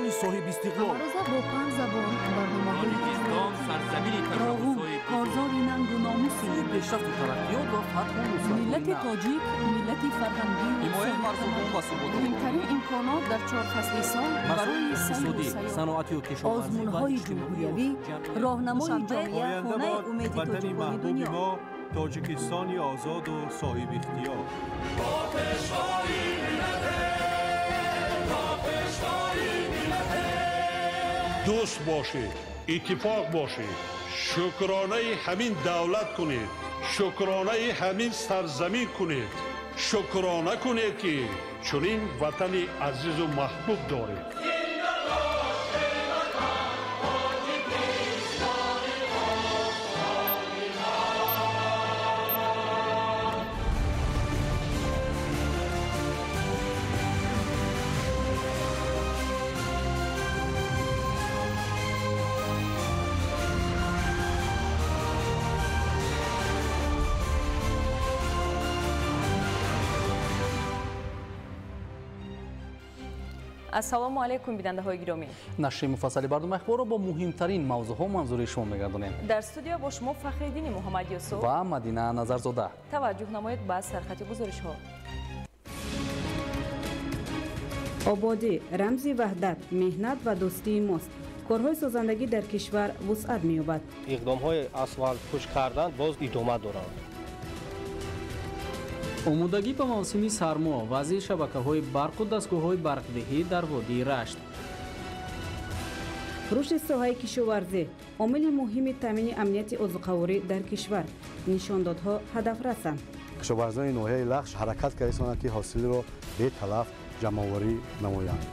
تاجیکستان صاحب استقلال. امروزه با 5 زبان برنامه‌های تاجیکستان سرزمین تشابه‌های کارزار ننگ و ناموسی پیشرفت و ترقیات و فتح و نصرت ملت تاجیک ملت فرهنگی حمایت مردم و ثبات مهمترین امکانات در 4 فصل سال برای سیر و اقتصادی، سیاحت، صنعتی و کشاورزی آزمون‌های و اجتماعی جمهوریوی، راهنمای جامعه آینده خانه باد امید وطن تاجیکان محبوب دنیا. ما تاجیکستانی آزاد و صاحب اختیار. دوست باشید، اتفاق باشید، شکرانه همین دولت کنید، شکرانه همین سرزمین کنید، شکرانه کنید که چنین وطن عزیز و محبوب دارید. ассалому алайкум бинандаҳои гиромӣ. нашри муфассали бардоми ахборро бо муҳимтарин мавзӯъҳо манзури шумо мегардонем. дар студио бо шумо фахриддини муҳаммад юсуф ва мадина назарзода. таваҷҷӯҳ намоед ба сархати гузоришҳо. ободӣ рамзи ваҳдат, меҳнат ва дӯстии мост. корҳои созандагӣ дар кишвар вусъат меёбад. иқдомҳои асфалтпӯш кардан боз идома доранд. омодагӣ ба мавсими сармо, вазъи шабакаҳои барқу дастгоҳҳои барқдиҳӣ дар водии Рашт. рушди соҳаи кишоварзӣ омили муҳими таъмини амнияти озуқаворӣ дар кишвар. нишондодҳо ҳадафрасанд. кишоварзони ноҳияи лахш ҳаракат карданд ки ҳосилро беталаф ҷамъоварӣ намоянд.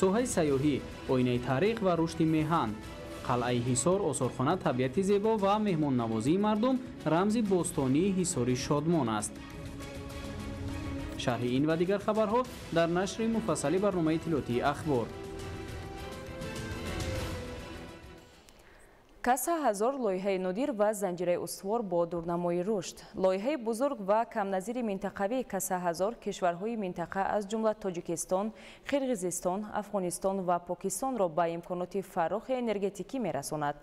соҳаи сайёҳӣ оинаи таърих ва рушди меҳан. қалъаи ҳисор осорхона табиати зебо ва меҳмоннавозии мардум рамзи бостонии ҳисори шодмон аст. шарҳи ин ва дигар хабарҳо дар нашри муфассали барномаи иттилоотии ахбор. каса ҳазор лоиҳаи нодир ва занҷираи устувор бо дурнамои рушд. лоиҳаи бузург ва камназири минтақавии каса ҳазор кишварҳои минтақа аз ҷумла тоҷикистон, қирғизистон, афғонистон ва покистонро ба имконоти фарохи энергетикӣ мерасонад.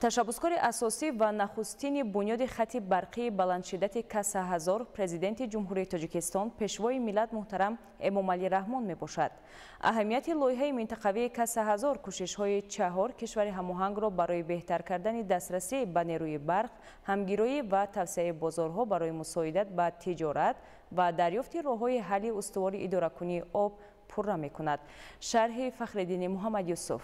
ташаббускори асосӣ ва нахустини бунёди хати барқии баландшиддати каса ҳазор президенти ҷумҳурии тоҷикистон пешвои миллат муҳтарам Эмомалӣ Раҳмон мебошад. аҳамияти лоиҳаи минтақавии каса ҳазор кӯшишҳои 4 кишвари ҳамоҳангро барои беҳтар кардани дастрасӣ ба нерӯи барқ, ҳамгироӣ ва тавсеаи бозорҳо барои мусоидат ба тиҷорат ва дарёфти роҳҳои ҳалли устувори идоракунии об пурра мекунад. шарҳи Фахриддини Муҳаммад Юсуф.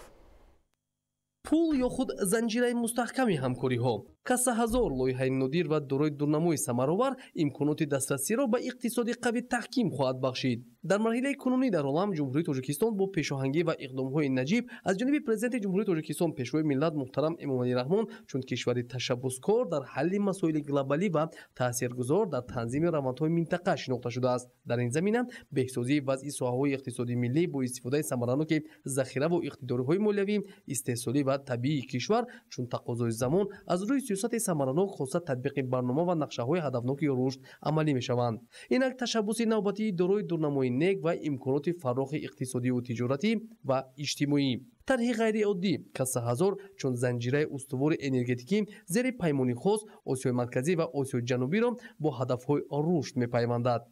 пул ё худ занҷираи мустаҳками ҳамкориҳо. каса ҳазор лоиҳаи нодир ва дорои дурнамои самаровар имконоти дастрасиро ба иқтисоди қавӣ таҳким хоҳад бахшид. дар марҳилаи кунунӣ дар олам ҷумҳурии тоҷикистон бо пешоҳангӣ ва иқдомҳои наҷиб аз ҷониби президенти ҷумҳурии тоҷикистон пешвои миллат муҳтарам Эмомалӣ Раҳмон чун кишвари ташаббускор дар ҳалли масоили глобалӣ ва таъсиргузор дар танзими равандҳои минтақа шинохта шудааст. дар ин замина беҳсозии вазъи соҳаҳои иқтисоди миллӣ бо истифодаи самараноки захираву иқтидориҳои молиявӣ, истеҳсолӣ ва табиии кишвар чун тақозои замон аз рӯи сиёсати самаранок хоса татбиқи барнома ва нақшаҳои ҳадафноки рушд амалӣ мешаванд. инак ташаббуси навбатии дорои дурнамои нек ва имконоти фарохи иқтисодию тиҷоратӣ ва иҷтимоӣ. тарҳи ғайриоддӣ каса ҳазор чун занҷираи устувори энергетикӣ зери паймони хос Осиёи марказӣ ва Осиёи ҷанубиро бо ҳадафҳои рушд мепайвандад.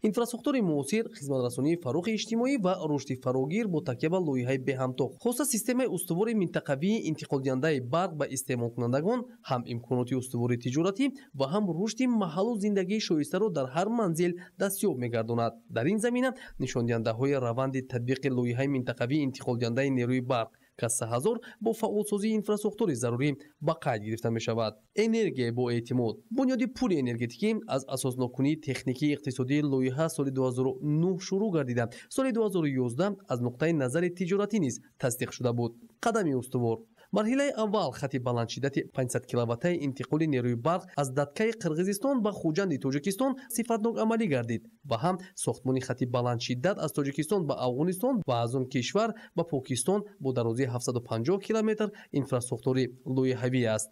инфраструктураи муосир, хизматрасонии фарохи иҷтимоӣ ва рушди фарогир бо такя ба лоиҳаи беҳамтох. хоса системаи устувори минтақавии интиқолдиҳандаи барқ ба истеъмолкунандагон ҳам имконоти устувори тиҷоратӣ ва ҳам рушди маҳаллу зиндагии шоистаро дар ҳар манзил дастёб мегардонад. дар ин замина нишондиҳандаҳои раванди татбиқи лоиҳаи минтақавии интиқолдиҳандаи нерӯи барқ каса ҳазор бо фаъолсозии инфраструктураи зарурӣ ба қайд гирифта мешавад. энергия бо эътимод бунёди пули энергетикӣ аз асоснокунии техникии иқтисодии лоиҳа соли 2009 шурӯъ гардида соли 2011 аз нуқтаи назари тиҷоратӣ низ тасдиқ шуда буд. қадами устувор марҳилаи аввал хати баландшиддати 500 киловаттаи интиқоли нерӯи барқ аз даткаи Қирғизистон ба хуҷанди Тоҷикистон сифатнок амалӣ гардид ва ҳам сохтмони хати баландшиддат аз Тоҷикистон ба Афғонистон ва аз он кишвар ба Покистон бо дарозии 750 километр инфраструктури лоиҳавӣ аст.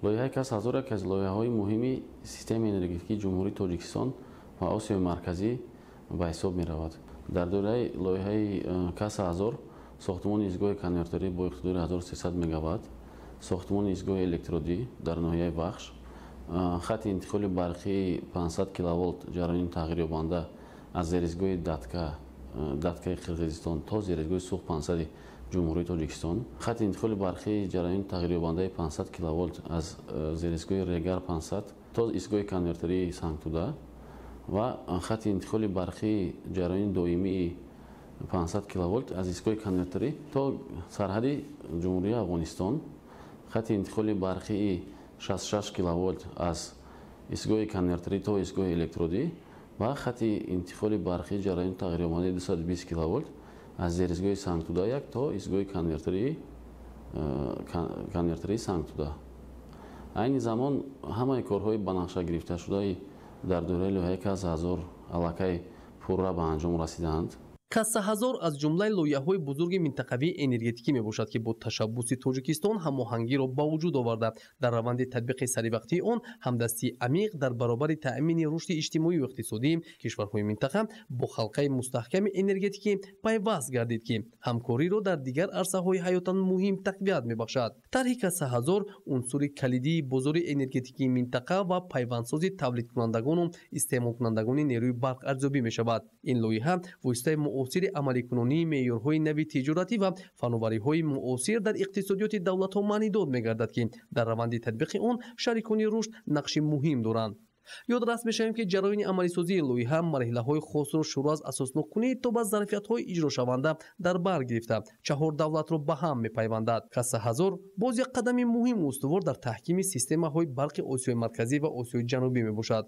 лоиҳаи Кас Ҳазор яке аз лоиҳаҳои муҳими системаи энергетикии ҷумҳурии Тоҷикистон ва Осиёи Марказӣ ба ҳисоб меравад. дар доираи лоиҳаи Кас Ҳазор сохтмони изгоҳи конверторӣ бо иқтидори 1300 мегаватт, сохтмони изгоҳи электродӣ дар ноҳияи Вахш, хатти интиқоли барқии 500 киловолт ҷараёни тағйирёбанда аз зеризгоҳи Даткаи Қирғизистон то зеризгоҳи Сух 500 ҷумҳурии Тоҷикистон, хатти интиқоли барқии ҷараёни тағйирёбандаи 500 киловолт аз зеризгоҳи Регар 500 то изгоҳи конвертории Сангтуда ва хатти интиқоли барқии ҷараёни доимии 500 киловолт аз изгоҳи конверторӣ то сарҳади ҷумҳурии Афғонистон, хатти интиқоли барқии 66 киловолт аз изгоҳи конверторӣ то изгоҳи электродӣ ва хатти интиқоли барқии ҷараёни тағйирёбандаи 220 киловолт аз зеризгоҳи Сангтуда 1 то изгоҳи конвертории Сангтуда. айни замон ҳамаи корҳои банақша гирифташудаи дар доираи лоиҳаи Кас Ҳазор аллакай пурра ба анҷом расидаанд. Касса Ҳазор аз ҷумлаи лоиҳаҳои бузурги минтақавии энергетикӣ мебошад, ки бо ташаббуси Тоҷикистон ҳамоҳангиро ба вуҷуд оварда дар раванди татбиқи саривақтии он ҳамдастии амиқ дар баробари таъмини рушди иҷтимоию иқтисодии кишварҳои минтақа бо халқаи мустаҳками энергетикӣ пайваст гардид, ки ҳамкориро дар дигар арсаҳои ҳаётан муҳим тақвият мебахшад. Тарҳи Касса Ҳазор унсури калидии бозори энергетикии минтақа ва пайвандсози тавлидкунандагону истеъмолкунандагони нерӯи барқ арзёбӣ мешавад. Ин лоиҳа воситаи муосири амаликунонии меъёрҳои нави тиҷоратӣ ва фанновариҳои муосир дар иқтисодиёти давлатҳо маънидод мегардад, ки дар раванди татбиқи он шарикони рушд нақши муҳим доранд. ёдрас мешавем, ки ҷараёни амалисозии лоиҳа марҳилаҳои хосро шурӯъ аз асоснокунӣ то ба зарфиятҳои иҷрошаванда дар бар гирифта 4 давлатро ба ҳам мепайвандад. Касса Ҳазор боз як қадами муҳиму устувор дар таҳкими системаҳои барқи Осиёи Марказӣ ва Осиёи Ҷанубӣ мебошад.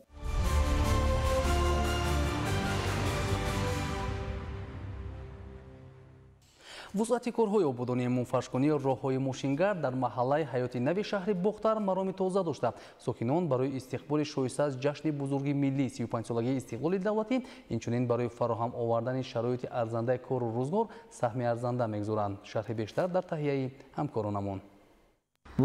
вусъати корҳои ободонии мунфашкунии роҳҳои мошингар дар маҳаллаи ҳаёти нави шаҳри Бухтар мароми тоза дошта. Сокинон барои истиқболи шоиста аз ҷашни бузурги миллии 35-солагии истиқлоли давлатӣ, инчунин барои фароҳам овардани шароити арзандаи кору рӯзгор саҳми арзанда мегузоранд. шарҳи бештар дар таҳияи ҳамкоронамон.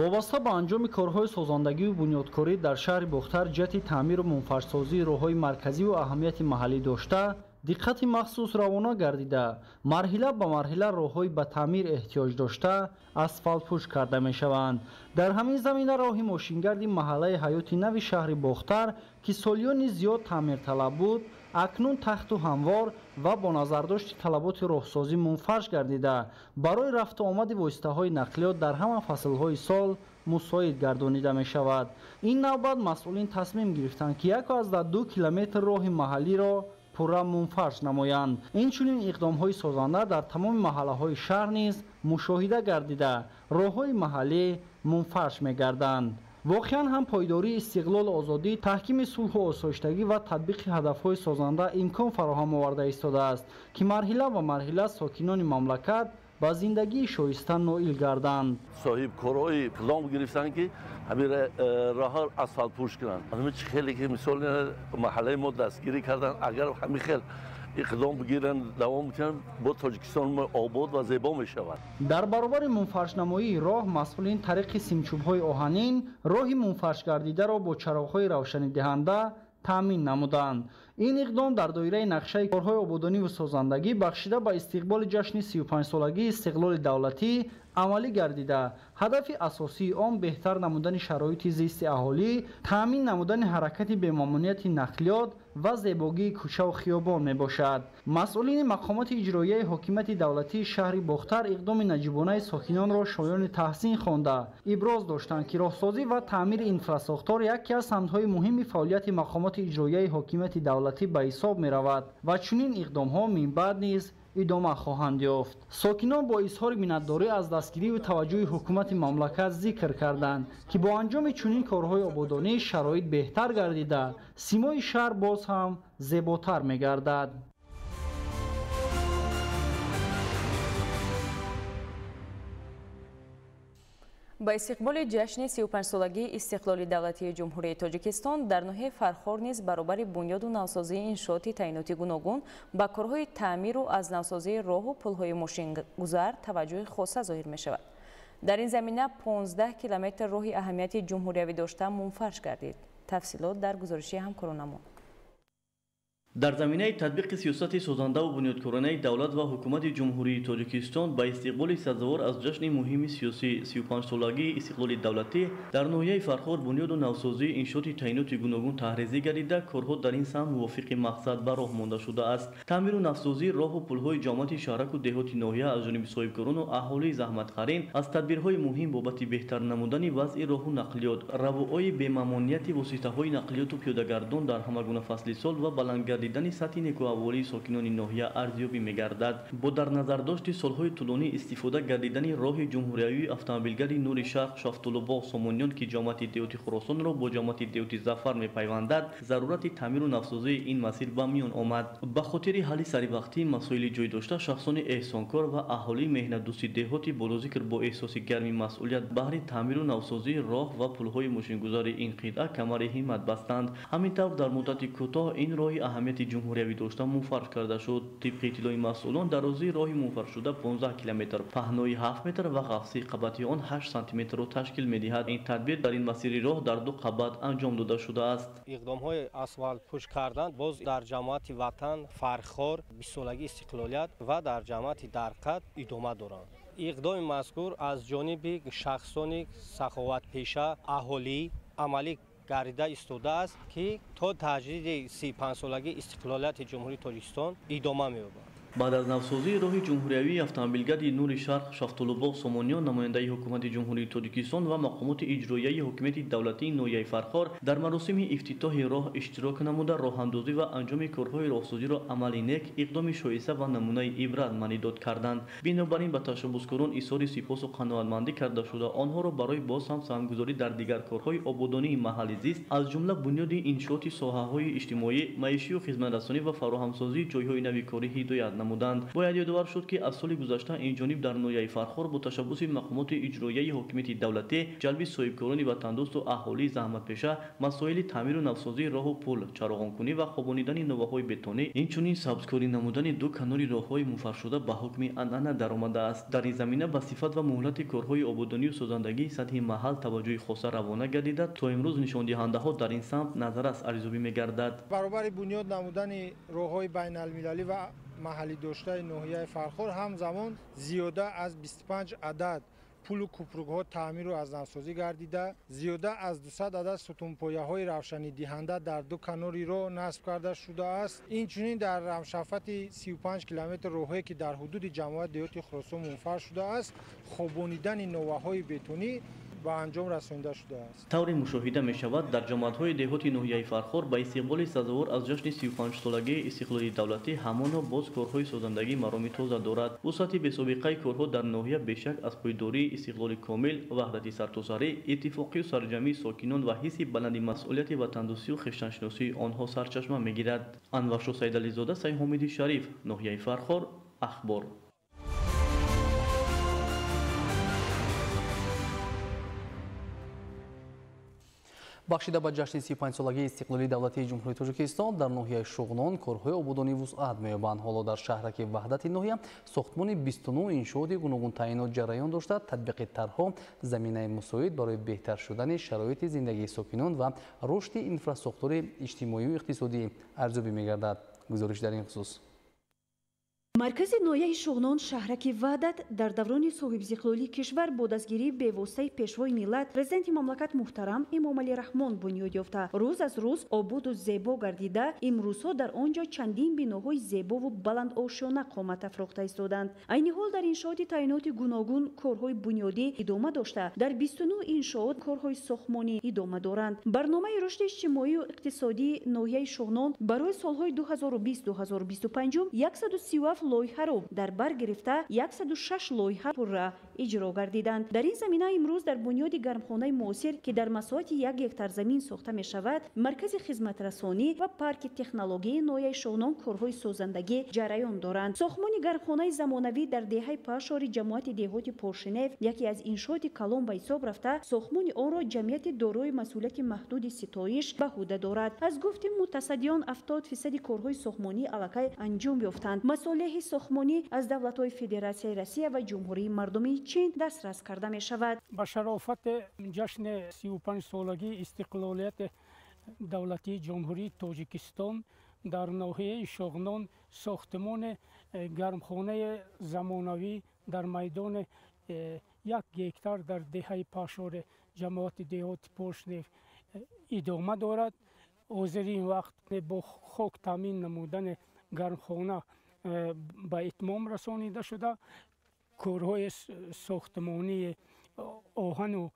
вобаста ба анҷоми корҳои созандагиву бунёдкорӣ дар шаҳри Бухтар ҷиҳати таъмиру мунфашсозии роҳҳои марказиву аҳамияти маҳаллӣ дошта, диққати махсус равона гардида, марҳила ба марҳила роҳҳои ба таъмир эҳтиёҷ дошта асфалтпӯш карда мешаванд. дар ҳамин замина роҳи мошингарди маҳаллаи ҳаёти нави шаҳри Бухтар, ки солиёни зиёд таъмирталаб буд, акнун тахту ҳамвор ва бо назардошти талаботи роҳсозӣ мунфарш гардида, барои рафту омади воситаҳои нақлиёт дар ҳама фаслҳои сол мусоид гардонида мешавад. ин навбат масъулин тасмим гирифтанд, ки 1,2 километр роҳи маҳаллиро пурра мунфарш намоянд. инчунин иқдомҳои созанда дар тамоми маҳаллаҳои шаҳр низ мушоҳида гардида, роҳҳои маҳаллӣ мунфарш мегарданд. воқеан ҳам пойдории истиқлол озодӣ, таҳкими сулҳу осоиштагӣ ва татбиқи ҳадафҳои созанда имкон фароҳам оварда истодааст, ки марҳила ва марҳила сокинони мамлакат ба зиндагии шоиста ноил гарданд. соҳибкорҳои иқдом гирифтанд, ки ҳамин роҳҳо асфалтпӯш кунанд. ҳамин чӣ хеле ки мисол маҳаллаи мо дастгирӣ кардан, агар ҳамин хел иқдом бигиранд, давом бикунанд, бо Тоҷикистон обод ва зебо мешавад. дар баробари мунфаршнамоии роҳ, масъулин тариқи симчӯбҳои оҳанин роҳи мунфаршгардидаро бо чароғҳои равшанидиҳанда таъмин намуданд. ин иқдом дар доираи нақшаи корҳои ободониву созандагӣ бахшида ба истиқболи ҷашни 35-солагии истиқлоли давлатӣ амалӣ гардида, ҳадафи асосии он беҳтар намудани шароити зисти аҳолӣ, таъмин намудани ҳаракати бемамнуияти нақлиёт ва зебогии кӯчаву хиёбон мебошад. масъулини мақомоти иҷроияи ҳокимияти давлатии шаҳри Бухтар иқдоми наҷибонаи сокинонро шоёни таҳсин хонда, иброз доштанд, ки роҳсозӣ ва таъмири инфраструктур яке аз самтҳои муҳими фаъолияти мақомоти иҷроияи ҳокимияти давлатӣ ба ҳисоб меравад ва чунин иқдомҳо минбаъд низ идома хоҳанд ёфт. сокинон бо изҳори миннатдорӣ аз дастгириву таваҷҷӯҳи ҳукумати мамлакат зикр карданд, ки бо анҷоми чунин корҳои ободонӣ шароит беҳтар гардида, симои шаҳр боз ҳам зеботар мегардад. ба истиқболи ҷашни 35-солагии истиқлоли давлатии ҷумҳурии Тоҷикистон дар ноҳияи Фархор низ баробари бунёду навсозии иншооти таъиноти гуногун ба корҳои таъмиру аз навсозии роҳу пулҳои мошингузар таваҷҷӯҳи хоса зоҳир мешавад. در این زمینه 15 کیلومتر راهی اهمیت جمهوریوی داشته منفرش گردید. تفصیلات در گزارشی همکارانمان. در زمینه تطبیق سیاست سازنده و بنیادکارانه دولت و حکومت جمهوری تاجیکستان با استقبال سزاوار از جشن مهم سیاسی 35 سالگی استقلال دولتی در ناحیه فرخار بنیاد و نوسازی انشاءات تعینات گوناگون تحریزی گردیده، کارها در این سمت موافق مقصد به راه مانده شده است. تعمیر و نوسازی راه و پل‌های جامعه شهرک و دهات ناحیه از جانب صاحبکاران و اهالی زحمتخوارین از تدبیرهای مهم بابت بهتر نمودن وضع راه و نقلیات، روابط بی‌ممانعیت واسطه‌های نقلیات و پیاده‌گردان در همگونه فصل سال و بلند دیدن سطح نیکو احوالی ساکنان ناحیه ارزیابی می‌گردد. با در نظر داشت سالهای طولانی استفاده گردیدن راه جمهوریوی اتومبیلگری نور شرق شافتالوباغ سامانیان که جامعه دهات خراسان را با جامعه دهات ظفر می‌پیوندد، ضرورت تعمیر و نوسازی این مسیر به میان آمد. به خاطر حل سریع مسائل جای داشته شخصان احسانکار و اهالی مهنت دوست دهات بالاذکر با احساس گرمی مسئولیت بهر تعمیر و نوسازی راه و پل‌های ماشین‌گذار این قطعه کمر همت بستند. همینطور در مدت کوتاه این راه اهمیت جمهوریوی داشته منفرش کرده شد. طبق اطلاع مسئولان درازی راه منفرش شده 15 کیلومتر، پهنای 7 متر و قفسه قبتی آن 8 سانتی متر را تشکیل می‌دهد. این تدبیر در این مسیر راه در دو قبت انجام داده شده است. اقدام‌های اسفالت پوش کردن باز در جماعت وطن فرخار 20 سالگی استقلالیت و در جماعت درقد ادامه دارند. اقدام مذکور از جانب شخصان سخاوت پیشه اهالی عملی گردیده ایستاده است که تا تجدید 35 سالگی استقلالیت جمهوری تاجیکستان ادامه می‌یابد. بعد از نوسازی راه جمهوریوی اتومبیلگری نور شرق شافتالوباغ سامانیان، نماینده حکومت جمهوری تاجیکستان و مقامات اجرایی حکومت دولتی ناحیه فرخار در مراسم افتتاح راه اشتراک نموده راهاندازی و انجام کارهای راهسازی را عملی نیک اقدام شایسته و نمونه عبرت مانیداد کردند. بنابراین به تشبثکاران اظهار سپاس و قناعتمندی کرده شده آنها را برای باز هم سهمگذاری در دیگر کارهای آبادانی محلی زیست از جمله بنیاد انشاءات ساحه‌های اجتماعی، معیشی و خدمت‌رسانی و فراهمسازی جایهای نوی کاری هدایت نمودند. باید یادآور شد که از سال گذشته این جانب در ناحیه فرخار با تشبث مقامات اجرایی حکومت دولتی جلب صاحبکاران وطندوست و اهالی زحمت‌کش مسائل تعمیر و نوسازی راه و پل، چراغان‌کنی و خوابانیدن نوه‌های بتونی، اینچنین سبزکاری نمودن دو کنار راه‌های منفرش شده به حکم عنعنه درآمده است. در این زمینه به صفت و مهلت کارهای آبادانی و سازندگی سطح محل توجه خاصه روانه گردیده تا امروز نشاندهنده‌ها در این سمت نظر از ارزیابی می‌گردد. برابر بنیاد نمودن راه‌های بین‌المللی و محلی داشته ناحیه فرخار همزمان زیاده از 25 عدد پل و کوپرگ‌ها تعمیر و از نوسازی گردیده، زیاده از 200 عدد ستونپایه‌های روشنی دهنده در دو کناری راه نصب کرده شده است. اینچنین در رمشافت 35 کیلومتر راهی که در حدود جماعت دهات خراسان منفرش شده است، خوابانیدن نوه‌های بتونی به انجام رسانده شده است. طوری مشاهده می شود در جماعت‌های دهات ناحیه فرخار با استقبال سزاوار از جشن 35 سالگی استقلال دولتی همانا باز کارهای سازندگی مرامی تازه دارد. وسعت بی‌سابقه کارها در ناحیه بیشک از پایداری، استقلال کامل، وحدت سرتاسری، اتفاقی و سرجمی ساکنان و حس بلند مسئولیت وطن‌دوستی و خویشتن‌شناسی آنها سرچشمه می‌گیرد. انور سیدعلی زاده، سعید حمیدی شریف، ناحیه فرخار، اخبار. бахшида ба ҷашни 35 солагии истиқлолии давлатии ҷумҳурии тоҷикистон дар ноҳияи шуғнон корҳои ободонӣ вусъат меёбанд. ҳоло дар шаҳраки ваҳдати ноҳия сохтмони 29 иншооти гуногун таъйинот ҷараён дошта, татбиқи тарҳҳо заминаи мусоид барои беҳтар шудани шароити зиндагии сокинон ва рушди инфраструктураи иҷтимоию иқтисодӣ арзёбӣ мегардад. гузориш дар ин хусус. маркази ноҳияи шуғнон шаҳраки ваҳдат дар даврони соҳибзиқлолии кишвар бо дастгирии бевоситаи пешвои миллат президенти мамлакат муҳтарам Эмомалӣ Раҳмон бунёд ёфта рӯз аз рӯз ободу зебо гардида, имрӯзҳо дар он ҷо чандин биноҳои зебову баландошона қомат афрохта истоданд. айни ҳол дар иншооти таъйиноти гуногун корҳои бунёдӣ идома дошта, дар 29 иншоот корҳои сохтмонӣ идома доранд. барномаи рушди иҷтимоию иқтисодии ноҳияи шуғнон барои солҳои 2020-2025 137 лоиҳаро дар бар гирифта 106 лоиҳа пурра иҷро гардиданд. дар ин замина имрӯз дар бунёди гармхонаи муосир ки дар масоҳати 1 гектар замин сохта мешавад, маркази хизматрасонӣ ва парки технологии ноҳияи шуғнон корҳои созандагӣ ҷараён доранд. сохтмони гармхонаи замонавӣ дар деҳаи пашори ҷамоати деҳоти Поршинев яке аз иншооти калон ба ҳисоб рафта, сохтмони онро ҷамъияти дорои масъулияти маҳдуди ситоиш ба ҳуда дорад. аз гуфти мутасаддиён 70% корҳои сохтмонӣ аллакай анҷом ёфтанд. масолиҳи آگاهی ساختمانی از دولت‌های فدراسیای روسیه و جمهوری مردمی چین دسترس کرده می شود. با شرافت جشن 35 سالگی استقلالیت دولتی جمهوری تاجیکستان در ناحیه شغنان ساختمان گرمخانه زمانوی در میدان 1 گکتار در دهه پاشور جماعت دهات پشنیف ادامه دارد. حاضرین وقت با خاک تامین نمودن گرمخانه به اتمام رسانیده شده. کارهای ساختمانی آهن و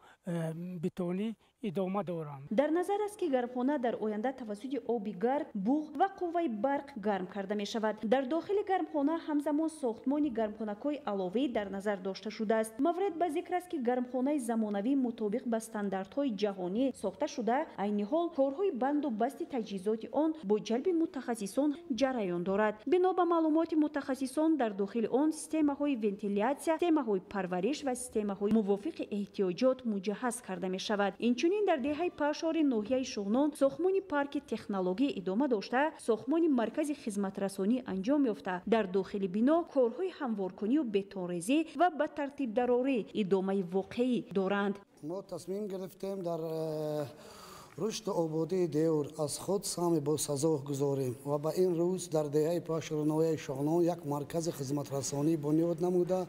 بتونی ادامه دارند. در نظر است که گرمخانه در آینده توسط آبی گرم، بوق و قوه برق گرم کرده می شود. در داخل گرمخانه همزمان ساختمان گرمخانه‌های علاوه‌ای در نظر داشته شده است. مورد به ذکر است که گرمخانه زمانوی مطابق به استانداردهای جهانی ساخته شده، عین حال کارهای بند و بست تجهیزات آن با جلب متخصصان جریان دارد. بنا به معلومات متخصصان در داخل آن سیستم‌های ونتیلیاسیون، سیستم‌های پرورش و سیستم‌های موافق احتیاجات مجهز کرده می شود. اینچنین در دهه پاشور ناحیه شغنان ساختمان پارک تکنولوژی ادامه داشته، ساختمان مرکز خدمت رسانی انجام یافته. در داخل بنا کارهای هموارکنی و بتونریزی و به ترتیب درآوری ادامه واقعی دارند. ما تصمیم گرفتیم در رشد آبادی دیور از خود سهم با سزا گذاریم و به این روز در دهه پاشور ناحیه شغنان یک مرکز خدمت رسانی بنیاد نموده.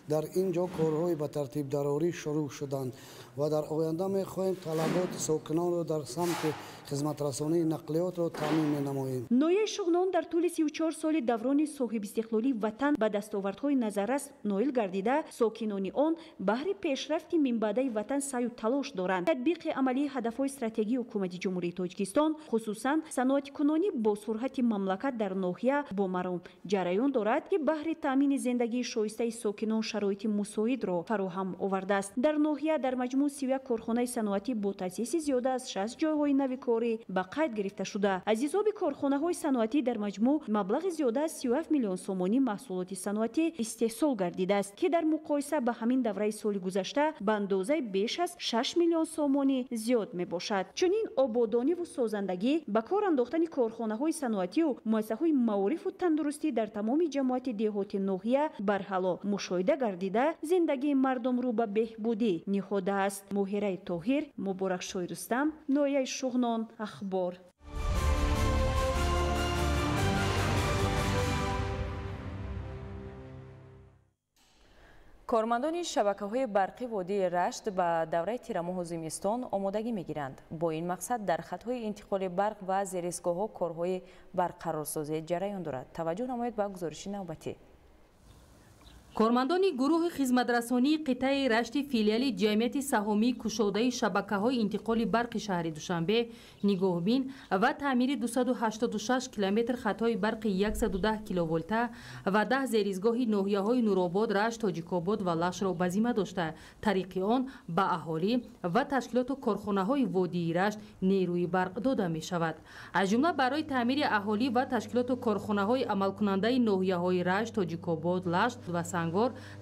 در اینجا کارهای به ترتیب درآوری شروع شدند و در آینده می‌خواهیم طلبات ساکنان را در سمت خدمت رسانی نقلیات را تامین نماییم. ناحیه شغنان در طول 34 سال دوران صاحب استقلالی وطن به دستاوردهای نظررس نائل گردیده، ساکنان آن بهر پیشرفت منبعد وطن سعی و تلاش دارند. تطبیق عملی هدف‌های استراتژی حکومت جمهوری تاجیکستان خصوصاً صنعتی‌کنانی با سرعت مملکت در ناحیه با مرام جریان دارد که بهر تامین زندگی شایسته ساکنان شرایط مساعد را فراهم آورده است. در ناحیه در مجموع 31 کارخانه صنعتی با تأسیس زیاده از 60 جایهای نوی کاری به قید گرفته شده. از حساب کارخانه‌های صنعتی در مجموع مبلغ زیاده از 37 میلیون سومانی محصولات صنعتی استحصال گردیده است که در مقایسه با همین دوره سال گذشته به اندازه بیش از 6 میلیون سومانی زیاد می باشد. چنین آبادانی و سازندگی به کار انداختن کارخانه‌های صنعتی و مؤسسه‌های معارف و تندرستی در تمام جماعت دهات ناحیه بر حالا مشاهده گردیده زندگی مردم رو به بهبودی نهاده است. مهره طاهر، مبارک شوی رستم، ناحیه شغنان، اخبار. کارمندان شبکه‌های برقی وادی رشت به دوره تیر ماه زمستان آمادگی می‌گیرند. با این مقصد در خط‌های انتقال برق و زیرساخت‌ها کارهای برقرارسازی جریان دارد. توجه نمایید به گزارش نوبتی. کارمندان گروه خدمترسانی قطعه رشت فیلیال جمعیت سهامی کشاده شبکه‌های انتقال برق شهر دوشنبه نگاهبین و تعمیر 286 کیلومتر خطای برق 110 کیلوولته و 10 زیرساخت ناحیه‌های نورآباد، رشت، تاجیک‌آباد و لش را به ذمه داشته طریق آن به اهالی و تشکیلات و کارخانه‌های وادی رشت نیروی برق داده می‌شود. از جمله برای تعمیر اهالی و تشکیلات و کارخانه‌های عملکننده ناحیه‌های رشت، تاجیک‌آباد، لش و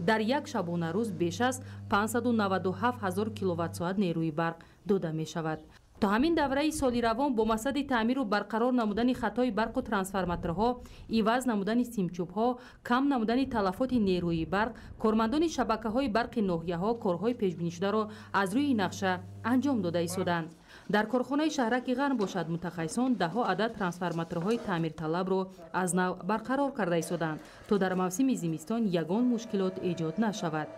در یک شبانه روز بیش از 597,000 کیلووات ساعت نیروی برق داده می شود. تا همین دوره سالی روان با مقصد تعمیر و برقرار نمودن خطای برق و ترانسفورماتورها، عوض نمودن سیمچوب‌ها، کم نمودن تلفات نیروی برق، کارمندان شبکه‌های برق ناحیه‌ها کارهای پیش‌بینی شده را از روی نقشه انجام داده ایستادند. در کارخانه شهرک غرب باشد متخصصان 10 عدد ترانسفورماتورهای تعمیر طلب را از نو برقرار کرده ایستادند تا در موسم زمستان یگان مشکلات ایجاد نشود.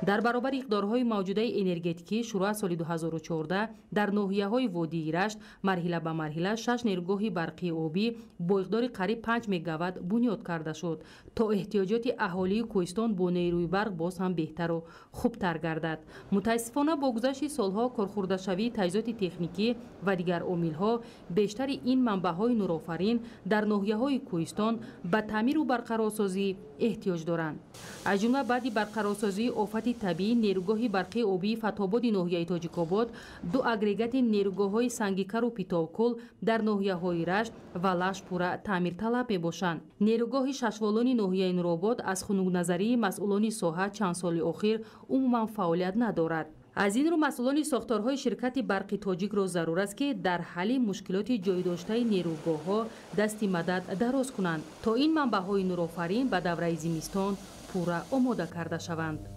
در برابر اقدارهای موجوده انرژتیکی شروع سال 2014 در ناحیه‌های وادی رشت مرحله به مرحله 6 نیروگاه برقی آبی با اقدار قریب 5 مگاوات بنیاد کرده شد تا احتیاجات اهالی کوهستان با نیروی برق باز هم بهتر و خوبتر گردد. متاسفانه با گذشت سالها کارخورده شوی تجهیزات تکنیکی و دیگر عامل‌ها بیشتر این منبع‌های نورآفرین در ناحیه‌های کوهستان به تعمیر و برقرارسازی احتیاج دارند. از جمله بعد برقرارسازی آفت طبیعی نیروگاه برقی آبی فتح‌آباد ناحیه تاجیک‌آباد، 2 اگریگات نیروگاه‌های سنگیکر و پیتاوکل در ناحیه‌های رشت و لش پورا تعمیر طلب می‌باشند. نیروگاه ششوالان ناحیه نورآباد از خنک نظری مسئولان ساحه چند سال اخیر عموما فعالیت ندارد. از این رو مسئولان ساختارهای شرکت برقی تاجیک را ضرور است که در حل مشکلات جای داشته نیروگاه‌ها دستی مدد دراز کنند تا این منبع‌های نورآفرین به دوره زمستان پورا آماده کرده شوند.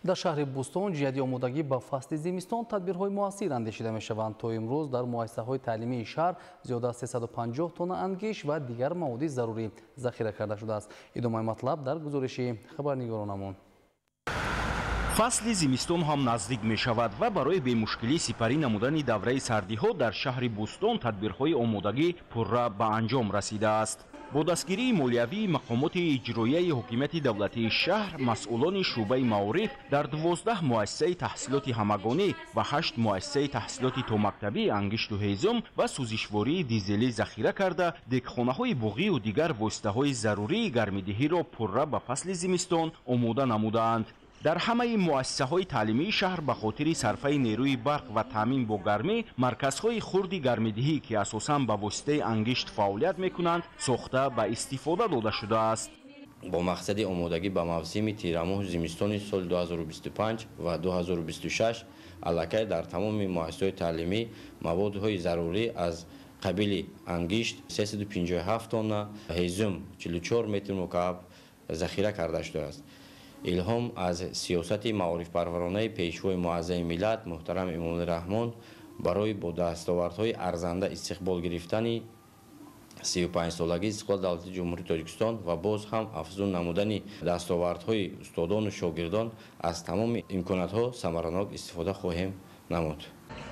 در شهر بوستون جهت آمادگی به فصل زمستان تدبیرهای موثر اندیشیده می‌شوند. تا امروز در مؤسسه‌های تعلیمی شهر زیاده از 350 تن انگشت و دیگر مواد ضروری ذخیره کرده شده است. ادامه مطلب در گزارش خبرنگارانمون. فصل زمستان هم نزدیک می شود و برای به مشکلی سپری نمودن دوره سردی ها در شهر بوستون تدبیرهای آمادگی پورا به انجام رسیده است. با دستگیری مالیوی مقامات اجرایی حکومت دولتی شهر مسئولان شعبه معارف در 12 مؤسسه تحصیلات همگانی و 8 مؤسسه تحصیلات تا مکتبی انگشت و هیزم و سوزشواری دیزلی ذخیره کرده دکخانه‌های باغی و دیگر واسطه‌های ضروری گرمیدهی را پورا به فصل زمستان آماده نمودند. در همه مؤسسه‌های تعلیمی شهر به خاطر صرفه نیروی برق و تامین با گرمی مرکزهای خرد گرمیدهی که اساساً به واسطه انگشت فعالیت می‌کنند ساخته به استفاده داده شده است. با مقصد آمادگی به موسم تیرماه زمستان سال 2025 و 2026 علاقه در تمام مؤسسه‌های تعلیمی موادهای ضروری از قبیل انگشت 357 تن، هیزم 44 متر مکعب ذخیره کرده شده است. الهام از سیاست معارف پرورانه پیشوای معظم ملت محترم امام رحمان برای با دستاوردهای ارزنده استقبال گرفتن 35 سالگی استقلال دولت جمهوری تاجیکستان و باز هم افزون نمودن دستاوردهای استادان و شاگردان از تمام امکاناتها ثمرناک استفاده خواهیم نمود.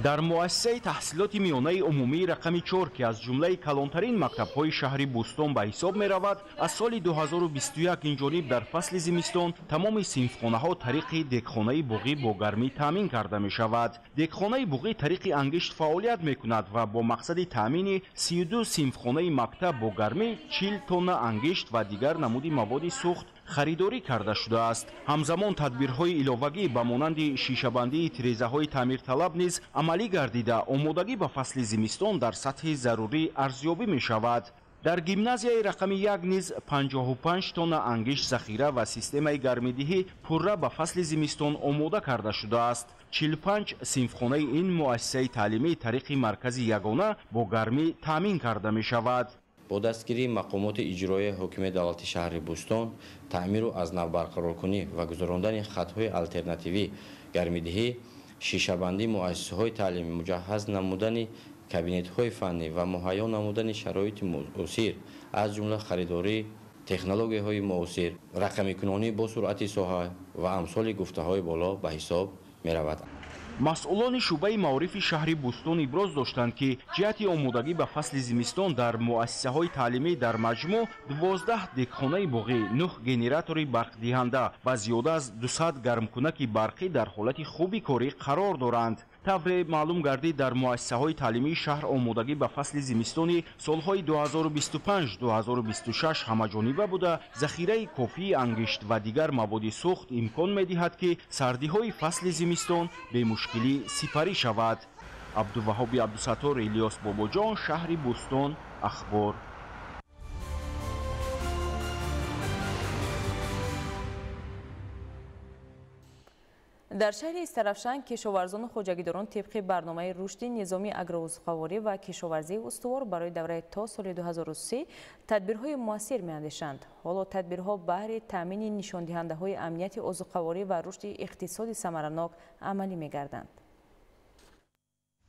در مؤسسه تحصیلات میانه عمومی رقم 4 که از جمله کلانترین مکتب‌های شهر بوستون به حساب می رود، از سال 2021 اینجانب در فصل زمستان تمام صنفخانه‌ها طریق دکخانه باغی با گرمی تامین کرده می شود. دکخانه باغی طریق انگشت فعالیت می کند و با مقصد تامین 32 صنفخانه مکتب با گرمی 40 تن انگشت و دیگر نمود مواد سوخت خریداری کرده شده است. همزمان تدبیرهای علاوگی به مانند شیشه‌بندی تریزه‌های تعمیرطلب نیز عملی گردیده آمادگی به فصل زمستان در سطح ضروری ارزیابی می شود. در گیمنازیای رقم 1 نیز 55 تن انگشت ذخیره و سیستم گرمیدهی پورا به فصل زمستان آماده کرده شده است. 45 صنفخانه این مؤسسه تعلیمی طریق مرکز یگانه با گرمی تامین کرده می شود. با دستگیری مقامات اجرایی حکومت دولت شهر بوستون تعمیر و از نو برقرارکنی و گذراندن خطهای الترناتیوی گرمیدهی شیشه‌بندی مؤسسه‌های تعلیمی مجهز نمودن کابینت‌های فنی و مهیا نمودن شرایط معاصر از جمله خریداری تکنولوژی‌های معاصر رقمی‌کنی با سرعت ساحه و امثال گفته‌های بالا به حساب می‌رود. مسئولان شعبه معارف شهر بوستون ابراز داشتند که جهت آمادگی به فصل زمستان در مؤسسه‌های تعلیمی در مجموع 12 دکخانه باغی، 9 گنراتور برق دهنده و زیاده از 200 گرمکنک برقی در حالت خوبی کاری قرار دارند. طور معلوم گردید در مؤسسه‌های تعلیمی شهر آمادگی به فصل زمستانی سالهای 2025-2026 همه‌جانبه بوده اذخیره کافی انگشت و دیگر مواد سوخت امکان می‌دهد که سردی‌های فصل زمستان به مشکلی سپری شود. عبدالوهاب عبدالستار، الیاس باباجان، شهر بوستون، اخبار. در شهر استرافشان کشاورزان و خوجگیداران طبق برنامه رشد نظامی اگروزخواری و کشاورزی استوار برای دوره تا سال 2003 تدبیرهای موثر می‌اندیشند. حالا تدبیرها بهر تامین نشاندهنده‌های امنیت عضوخواری و رشد اقتصادی ثمرناک عملی می‌گردند.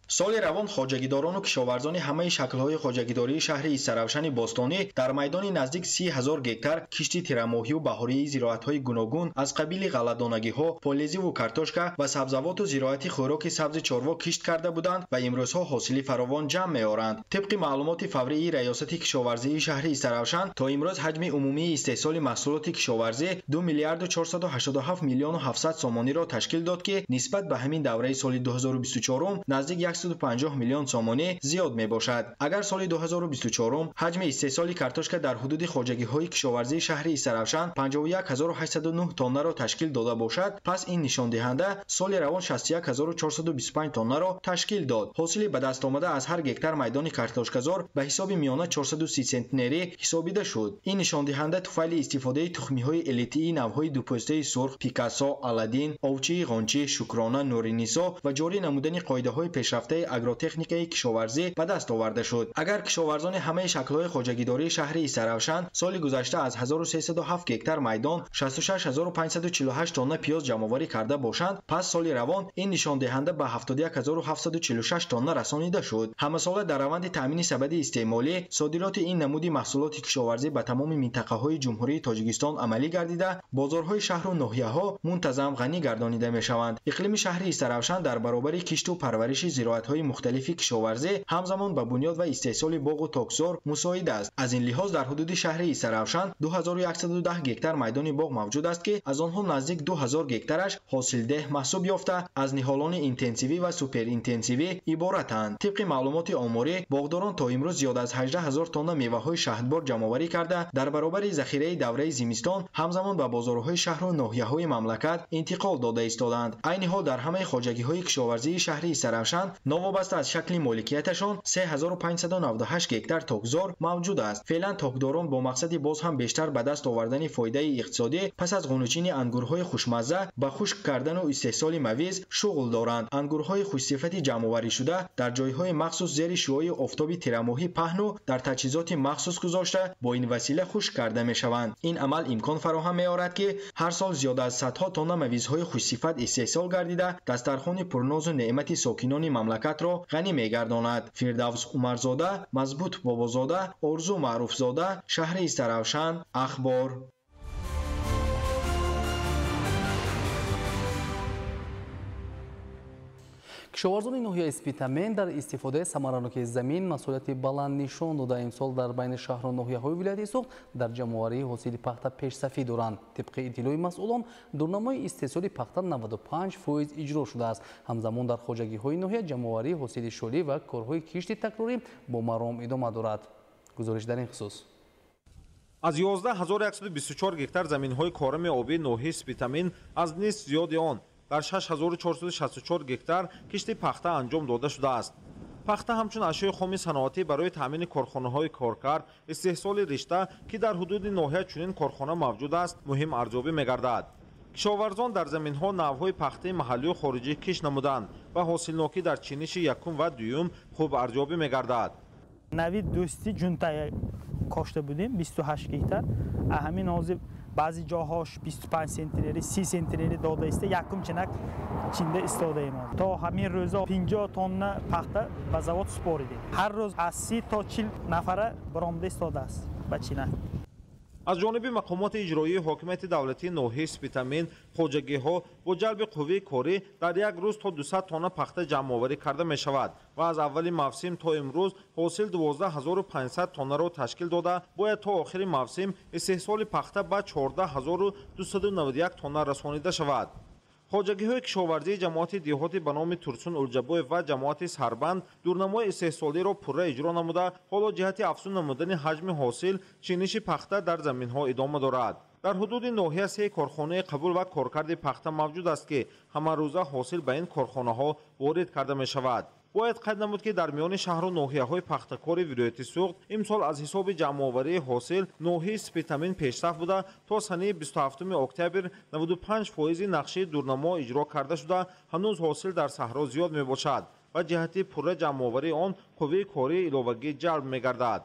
سال روان خوجگیداران و کشاورزان همه شکل‌های خوجگیداری شهر استرافشان بوستونی در میدان نزدیک 30,000 گکتار کشتی تیرماهی و بهاری زراعت‌های گوناگون از قبیل غله‌دانگی‌ها، پالیزی و کارتوشکا و سبزوات و زراعت خوراک سبز چاروا کشت کرده بودند و امروزها حاصل فراوان جمع می‌آورند. طبق معلومات فوری ریاست کشاورزی شهر استرافشان تا امروز حجم عمومی استحصال محصولات کشاورزی 2 میلیارد و 487 میلیون و 700 سومانی را تشکیل داد که نسبت به همین دوره سال 2024 نزدیک 150 میلیون سومانی زیاد میباشد. اگر سال 2024 حجم استحصال کارتوشکا در حدود خواجگی‌های کشاورزی شهر ایسرافشان 51809 تن را تشکیل داده باشد، پس این نشان دهنده سال روان 61425 تن را تشکیل داد. حاصل به دست آمده از هر گکتار میدان کارتوشکازور به حساب میانه 430 سنتنری حسابیده شد. این نشان دهنده طفیل استفاده تخمی‌های الیتی نوهای دوپوسته سرخ، پیکاسو، آلادین، اوچی، غنچی، شکرانه، نورینیسو و جاری نمودن قاعده‌های پیشرفته اگروتکنیکی کشاورزی به دست آورده شد. اگر کشاورزان همه شکل‌های خواجگیداری شهر ایسرافشان سال گذشته از 1307 گکتار میدان 66548 تن پیاز جمع‌آوری کرده باشند، پس سال روان این نشان دهنده به 71746 تن رسانیده شد. همه ساله در روند تامین سبد استعمالی صادرات این نمودی محصولات کشاورزی به تمام منطقه‌های جمهوری تاجیکستان عملی گردیده، بازارهای شهر و ناحیه‌ها منتظم غنی گردانیده می‌شوند. اقلیم شهر ایسرافشان در برابر کشت و پرورش زراعت‌های مختلف کشاورزی همزمان به بنیاد و استحصال باغ و تاکسار مساعد است. از این لحاظ در حدود شهر ایسرافشان 2110 گکتار میدان باغ موجود است که از آنها نزدیک 2000 گکتارش حاصلده محسوب یافته از نهالان اینتنسیوی و سوپر اینتنسیوی عبارتند. طبق معلومات آماری باغداران تا امروز زیاد از 18000 تن میوه‌های شهدبار جمع‌آوری کرده در برابر ذخیره دوره زمستان همزمان به بازارهای شهر و ناحیه‌های مملکت انتقال داده ایستادند. عین حال در همه خواجگی‌های کشاورزی شهر ایسرافشان نوابسته از شکل مالکیتشان 3598 گکتار تاکزار موجود است. فعلا تاکداران با مقصد باز هم بیشتر به دست آوردن فایده اقتصادی پس از قونوچین انگورهای خوشمزه به خشک کردن و استحصال مویز شغل دارند. انگورهای خوشصفت جمع‌آوری شده در جایهای مخصوص زیر شعاع آفتاب تیرماهی پهن و در تجهیزات مخصوص گذاشته با این وسیله خشک کرده میشوند. این عمل امکان فراهم می‌آورد که هر سال زیاد از صدها تن مویزهای خوشصفت استحصال گردیده دسترخوان پرناز و نعمت ساکنان مملکت را غنی می‌گرداند. فردوس عمرزاده، مضبوط بابازاده، آرزو معروفزاده، شهر ایسرافشان، اخبار. кишоварзони ноҳияи спитамен дар истифодаи самараноки замин масъулияти баланд нишон дода имсол дар байни шаҳру ноҳияҳои вилояти суғд дар ҷамъоварии ҳосили пахта пешсафӣ доранд. тибқи иттилои масъулон дурнамои истеҳсоли пахта 95% иҷро шудааст. ҳамзамон дар хоҷагиҳои ноҳия ҷамъоварии ҳосили шолӣ ва корҳои кишти такрорӣ бо маром идома дорад. гузориш дар ин хусус. аз 11124 гектар заминҳои корами обии ноҳияи спитамен аз нисф зиёди он дар 6464 гектар кишти пахта анҷом дода шудааст. пахта ҳамчун ашёи хоми саноатӣ барои таъмини корхонаҳои коркар, истеҳсоли ришта, ки дар ҳудуди ноҳия чунин корхона мавҷуд аст, муҳим арзёбӣ мегардад. кишоварзон дар заминҳо навъҳои пахтаи маҳаллию хориҷӣ киш намуданд ва ҳосилнокӣ дар чиниши якум ва дуюм хуб арзёбӣ мегардад. нави дӯстӣ ҷунта кошта будем 28 гектар, ҳамин ҳозир баъзи ҷоҳош 25 сентнери 30 сентнери дода иста якум чинак чинда истодаем. то ҳамин рӯза 50 тонна пахта ба завод супоридем. ҳар рӯз аз 30 то 40 нафара баромда истодааст ба чинак. аз ҷониби мақомоти иҷроии ҳокимияти давлатии ноҳияи спитамен хоҷагиҳо бо ҷалби қувваи корӣ дар як рӯз то 200 тонна пахта ҷамъоварӣ карда мешавад ва аз аввали мавсим то имрӯз ҳосил 12500 тоннаро ташкил дода бояд то охири мавсим истеҳсоли пахта ба 14291 тонна расонида шавад. хоҷагиҳои кишоварзии ҷамоати диҳоти ба номи Турсун Улҷабоев ва ҷамоати Сарбанд дурнамои истеҳсолиро пурра иҷро намуда, ҳоло ҷиҳати афзун намудани ҳаҷми ҳосил чиниши пахта дар заминҳо идома дорад. дар ҳудуди ноҳия 3 корхонаи қабул ва коркарди пахта мавҷуд аст ки ҳамарӯза ҳосил ба ин корхонаҳо ворид карда мешавад. бояд қайд намуд ки дар миёни шаҳру ноҳияҳои пахтакори вилояти суғд имсол аз ҳисоби ҷамъоварии ҳосил ноҳияи спитамен пешсаф буда то санаи 27 октябр 95% нақшаи дурнамо иҷро карда шуда ҳанӯз ҳосил дар саҳро зиёд мебошад ва ҷиҳати пурра ҷамъоварии он қувваи кории иловагӣ ҷалб мегардад.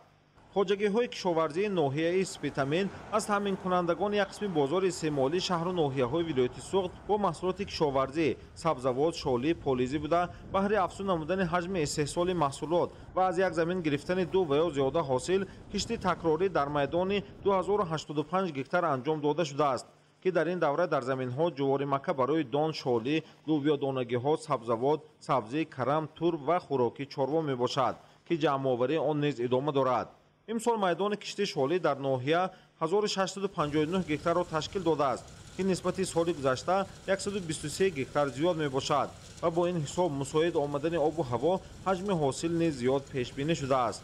хоҷагиҳои кишоварзии ноҳияи спитамен аз таъминкунандагони як қисми бозори истеъмолии шаҳру ноҳияҳои вилояти суғд бо маҳсулоти кишоварзӣ, сабзавот, шолӣ, полизӣ буда баҳри афзун намудани ҳаҷми истеҳсоли маҳсулот ва аз як замин гирифтани 2 ва ё зиёда ҳосил кишти такрорӣ дар майдони 2085 гектар анҷом дода шудааст ки дар ин давра дар заминҳо ҷуворимакка барои дон, шолӣ, лӯбиёдонагиҳо, сабзавот, сабзӣ, карам, турб ва хӯроки чорво мебошад ки ҷамъоварии он низ идома дорад. имсол майдони кишти шолӣ дар ноҳия 1659 гектарро ташкил додааст, ки нисбати соли гузашта 123 гектар зиёд мебошад ва бо ин ҳисоб мусоид омадани обу ҳаво ҳаҷми ҳосил низ зиёд пешбинӣ шудааст.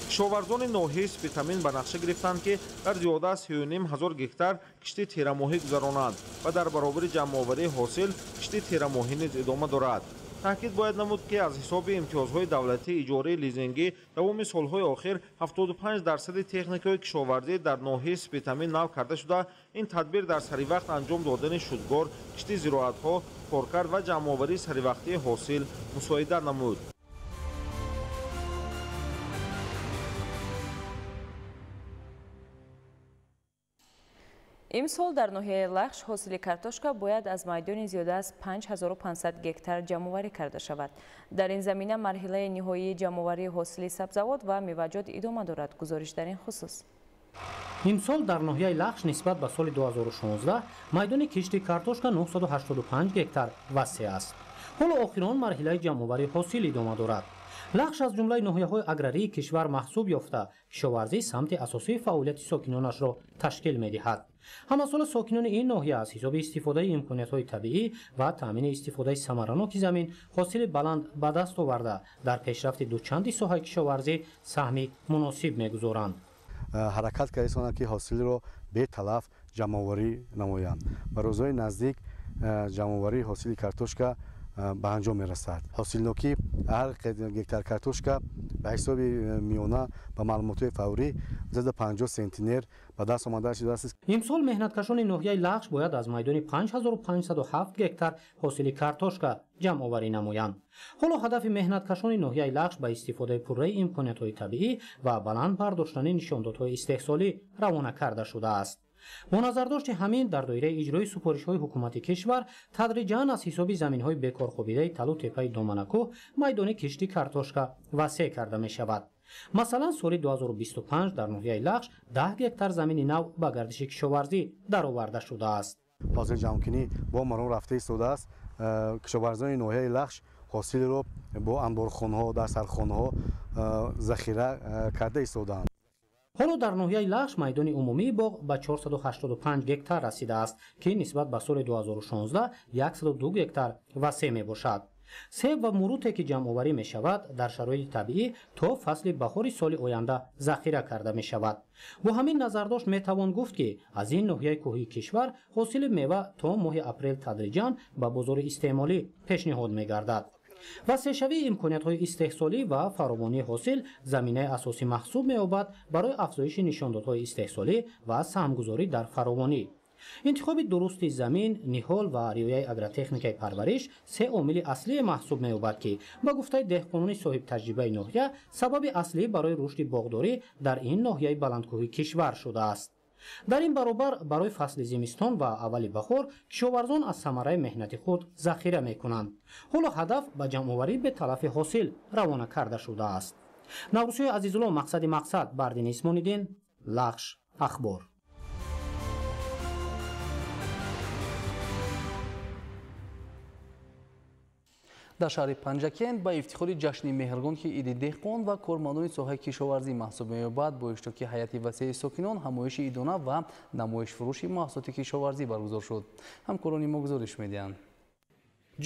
кишоварзони ноҳияи Спитамин ба нақша гирифтанд, ки дар зиёда аз 3500 гектар кишти терамоҳӣ гузаронанд ва дар баробари ҷамъоварии ҳосил кишти терамоҳӣ низ идома дорад. таъкид бояд намуд, ки аз ҳисоби имтиёзҳои давлатии иҷории лизингӣ давоми солҳои охир 75% техникаҳои кишоварзӣ дар ноҳияи Спитамин нав карда шуда, ин тадбир дар саривақт анҷом додани шудгор, кишти зироатҳо, коркард ва ҷамъоварии саривақтии ҳосил мусоида намуд. имсол дар ноҳияи лахш ҳосили картошка бояд аз майдони зиёда аз 5500 гектар ҷамъоварӣ карда шавад. дар ин замина марҳилаи ниҳоии ҷамъоварии ҳосили сабзавот ва меваҷот идома дорад. гузориш дар ин хусус. имсол дар ноҳияи лахш нисбат ба соли 2016 майдони кишти картошка 985 гектар васеъ аст. ҳоло охирон марҳилаи ҷамъоварии ҳосил идома дорад. лахш аз ҷумлаи ноҳияҳои аграрии кишвар маҳсуб ёфта, кишоварзӣ самти асосии фаъолияти сокинонашро ташкил медиҳад. ҳамасола сокинони ин ноҳия аз ҳисоби истифодаи имкониятҳои табиӣ ва таъмини истифодаи самараноки замин ҳосили баланд ба даст оварда, дар пешрафти дучанди соҳаи кишоварзӣ саҳми муносиб мегузоранд. ҳаракат карданд, ки ҳосилро беталаф ҷамъоварӣ намоянд. ба рӯзҳои наздик ҷамъоварии ҳосили картошка ба анҷом мерасад. ҳосилнокӣ ҳар гектар картошка ба ҳисоби миёна ба маълумотҳои фаврӣ 50 сентинер ба даст омада шудааст. имсол меҳнаткашони ноҳияи лахш бояд аз майдони 5507 гектар ҳосили картошка ҷамъоварӣ намоянд. ҳоло ҳадафи меҳнаткашони ноҳияи лахш ба истифодаи пурраи имкониятҳои табиӣ ва баланд бардоштани нишондодҳои истеҳсолӣ равона карда шудааст. бо назардошти ҳамин, дар доираи иҷрои супоришҳои ҳукумати кишвар тадриҷан аз ҳисоби заминҳои бекорхобидаи талу теппаи доманакӯҳ майдони кишти картошка васеъ карда мешавад. масалан, соли 2025 дар ноҳияи лахш 10 гектар замини нав ба гардиши кишоварзӣ дароварда шудааст. ҳозир ҷамъкунӣ бо марон рафта истодааст. кишоварзони ноҳияи лахш ҳосилро бо анборхонаҳо, дар сархонаҳо захира карда истодаанд. ҳоло дар ноҳияи лахш майдони умумии боғ ба 485 гектар расидааст, ки нисбат ба соли 2016 102 гектар васеъ мебошад. себ ва муруте ки ҷамъоварӣ мешавад дар шароити табиӣ то фасли баҳори соли оянда захира карда мешавад. бо ҳамин назардошт метавон гуфт, ки аз ин ноҳияи кӯҳии кишвар ҳосили мева то моҳи апрел тадриҷан ба бозори истеъмолӣ пешниҳод мегардад. васеъшавии имкониятҳои истеҳсолӣ ва фаровонии ҳосил заминаи асосӣ маҳсуб меёбад барои афзоиши нишондодҳои истеҳсолӣ ва саҳмгузорӣ дар фаровонӣ. интихоби дурусти замин, ниҳол ва риояи агротехникаи парвариш се омили аслие маҳсуб меёбад, ки ба гуфтаи деҳқонони соҳибтаҷрибаи ноҳия сабаби аслӣ барои рушди боғдорӣ дар ин ноҳияи баландкӯҳи кишвар шудааст. дар ин баробар барои фасли зимистон ва аввали баҳор кишоварзон аз самараи меҳнати худ захира мекунанд. ҳоло ҳадаф ба ҷамъоварӣ беталафи ҳосил равона карда шудааст. наврусиёи азизулло, мақсади мақсад, бардини исмониддин, лахш ахбор. дар шаҳри панҷакент ба ифтихори ҷашни меҳргон, ки иди деҳқон ва кормандони соҳаи кишоварзӣ маҳсуб меёбад, бо иштироки ҳайати васеи сокинон ҳамоиши идона ва намоишфурӯши маҳсулоти кишоварзӣ баргузор шуд. ҳамкорони мо гузориш медиҳанд.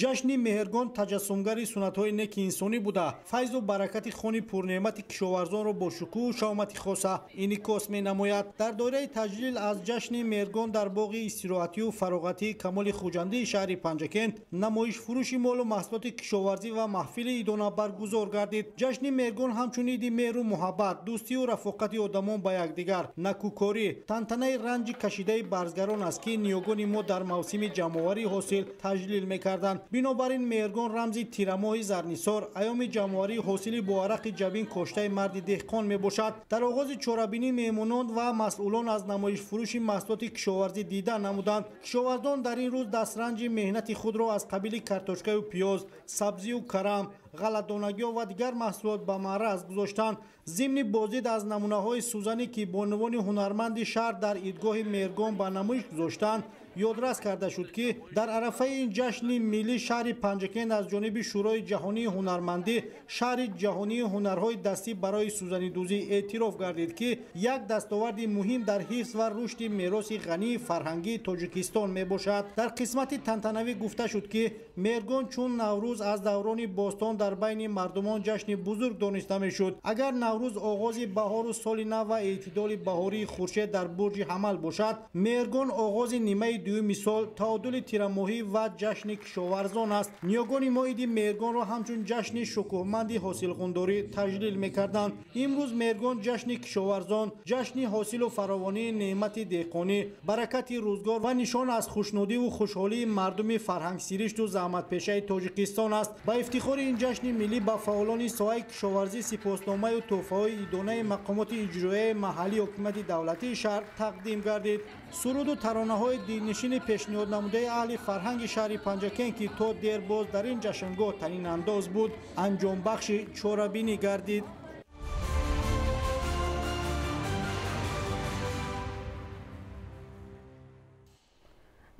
ҷашни меҳргон таҷассумгари суннатҳои неки инсонӣ буда, файзу баракати хони пурнеъмати кишоварзонро бо шукӯҳу шаомати хоса инъикос менамояд. дар доираи таҷлил аз ҷашни меҳргон дар боғи истироҳатию фароғатии камоли хуҷандии шаҳри панҷакент намоишфурӯши молу маҳсулоти кишоварзӣ ва маҳфили идона баргузор гардид. ҷашни меҳргон ҳамчун иди меҳру муҳаббат, дӯстию рафоқати одамон ба якдигар, накӯкорӣ, тантанаи ранҷи кашидаи барзгарон аст, ки ниёгони мо дар мавсими ҷамъоварии ҳосил таҷлил мекарданд. бинобар ин меҳргон рамзи тирамоҳи зарнисор, айёми ҷамъоварии ҳосили бо арақи ҷабин коштаи марди деҳқон мебошад. дар оғози чорабинӣ меҳмонон ва масъулон аз намоишфурӯши маҳсулоти кишоварзӣ дида намуданд. кишоварзон дар ин рӯз дастранҷи меҳнати худро аз қабили картошкаю пиёз, сабзию карам, ғалатдонагиҳо ва дигар маҳсулот ба маъраз гузоштанд. зимни бозид аз намунаҳои сӯзанӣ, ки бонувони ҳунарманди шаҳр дар идгоҳи меҳргон ба намоиш гузоштанд, یادرس کرده شد که در عرفه این جشن ملی شهر پنجکند از جانب شورای جهانی هنرمندی شهر جهانی هنرهای دستی برای سوزنیدوزی اعتراف گردید که یک دستاورد مهم در حفظ و رشد میراث غنی فرهنگی تاجیکستان میباشد. در قسمت تنتنوی گفته شد که مهرگان چون نوروز از دوران باستان در بین مردمان جشن بزرگ دانسته میشد. اگر نوروز آغاز بهار و سال نو و اعتدال بهاری خورشید در برج حمل باشد، مهرگان آغاز نیمه دوم سال تعادل تیرماهی و جشن کشاورزان است. نیاگان مایدی مهرگان را همچون جشن شکوهمند حاصلخونداری تجلیل میکردند. امروز مهرگان جشن کشاورزان، جشن حاصل و فراوانی نعمت دهقانی، برکت روزگار و نشان از خوشنودی و خوشحالی مردم فرهنگ سیرشت و زحمت پیشه تاجیکستان است. با افتخار این جشن ملی با فعالان ساحه کشاورزی سپاسنامه و تحفه‌های عیدانه مقامات اجرایی محلی حکومت دولتی شهر تقدیم گردید. سرود و ترانه‌های دلنشین پیشنهاد نموده اهل فرهنگ شهر پنجکند که تا دیرباز در این جشنگاه تنین انداز بود، انجام بخش چاره‌بینی گردید.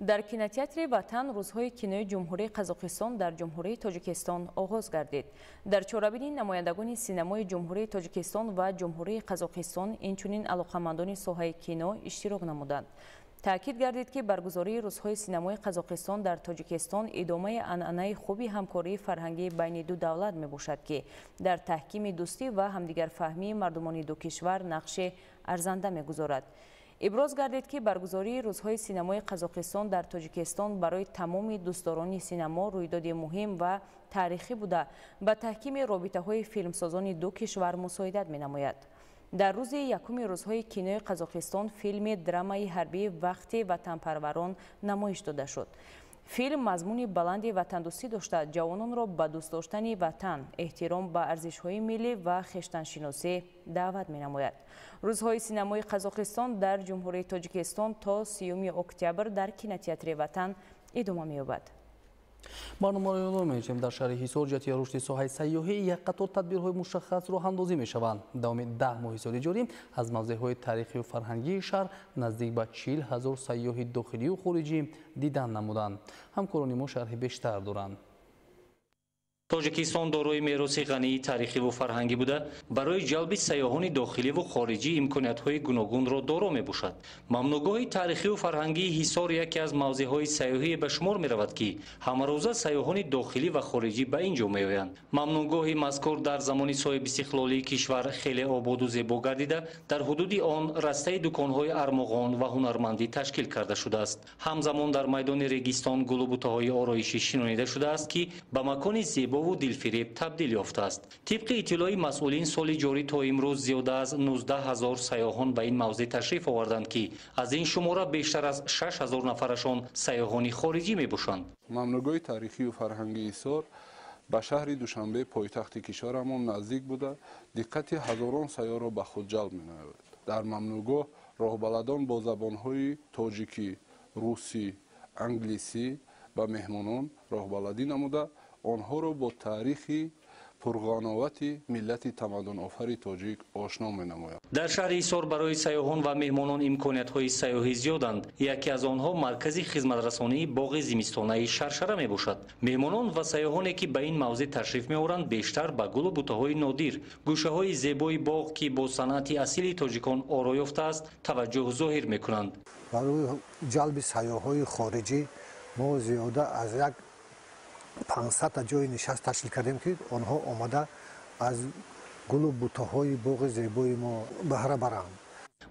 در کینотеатри ватан рӯзҳои кинои ҷумҳурии қазоқистон дар ҷумҳурии тоҷикистон оғоз гардид. дар чорабини намояндагони синамои ҷумҳурии тоҷикистон ва ҷумҳурии қазоқистон инчунин алоқамандони соҳаи кино иштирок намуданд. таъкид гардид ки баргузории рӯзҳои синамои қазоқистон дар тоҷикистон идомаи анъанаи хуби ҳамкории фарҳангии байни ду давлат мебошад ки дар таҳкими дӯстӣ ва ҳамдигарфаҳмии мардумони ду кишвар нақши арзанда мегузорад. иброз гардид ки баргузории рӯзҳои синамои қазоқистон дар тоҷикистон барои тамоми дӯстдорони синамо рӯйдоди муҳим ва таърихӣ буда ба таҳкими робитаҳои филмсозони ду кишвар мусоидат менамояд. дар рӯзи якуми рӯзҳои кинои қазоқистон филми драмаи ҳарбии вақти ватанпарварон намоиш дода шуд. филм мазмуни баланди ватандӯстӣ дошта ҷавононро ба дӯст доштани ватан, эҳтиром ба арзишҳои миллӣ ва хештаншиносӣ даъват менамояд. рӯзҳои синамои қазоқистон дар ҷумҳурии тоҷикистон то 30 октябр дар кинотеатри ватан идома меёбад. барномаро ёдор меҷем дар шаҳри ҳисор ҷиҳати рушди соҳаи сайёҳӣ як қатор тадбирҳои мушаххас роҳандозӣ мешаванд. давоми 10 моҳи соли ҷорӣ аз мавзеъҳои таърихию фарҳангии шаҳр наздик ба 40 000 сайёҳи дохилию хориҷӣ дидан намуданд. ҳамкорони мо шарҳи бештар доранд. тоҷикистон дорои мероси ғании таърихиву фарҳангӣ буда барои ҷалби сайёҳони дохиливу хориҷӣ имкониятҳои гуногунро доро мебошад. мамнӯъгоҳи таърихиву фарҳангии ҳисор яке аз мавзеъҳои сайёҳие ба шумор меравад ки ҳамарӯза сайёҳони дохилӣ ва хориҷӣ ба ин ҷо меоянд. мамнӯъгоҳи мазкур дар замони соҳиби истиқлолии кишвар хеле ободу зебо гардида дар ҳудуди он растаи дуконҳои армоғон ва ҳунармандӣ ташкил карда шудааст. ҳамзамон дар майдони регистон гулубутаҳои ороишӣ шинонида шудааст ки ба макони зебо و دلفریب تبدیل یافته است. طبق اطلاع مسئولین سال جاری تا امروز زیاده از 19,000 سیاحان به این موضع تشریف آوردند که از این شماره بیشتر از 6,000 نفرشان سیاحان خارجی می باشند. ممنوعگاه تاریخی و فرهنگی ایثار به شهر دوشنبه پایتخت کشورمان نزدیک بوده دقت هزاران سیاح را به خود جلب می نماید. در ممنوعگاه راهبلدان با زبانهای تاجیکی، روسی، انگلیسی و مهمانان راهبلدی نموده آنها را با تاریخی پرغناوت ملت تمدن آفر تاجیک آشنا می‌نماید. در شهر ایثار برای سیاحان و مهمانان امکانیت‌های سیاحی زیادند. یکی از آنها مرکز خدمترسانی باغ زمستانه شرشره میباشد. مهمانان و سیاحانی که به این موضع تشریف می‌آورند بیشتر به گل و بوته‌های نادر، گوشه‌های زیبای باغ که با صنعت اصیل تاجیکان آرا یافته است، توجه ظاهر می‌کنند. برای جلب سیاح‌های خارجی ما زیاده از یک 500 جای نشست تشکیل کردیم که آنها آمده از گل و بوته‌های باغ زیبای ما بهره برند.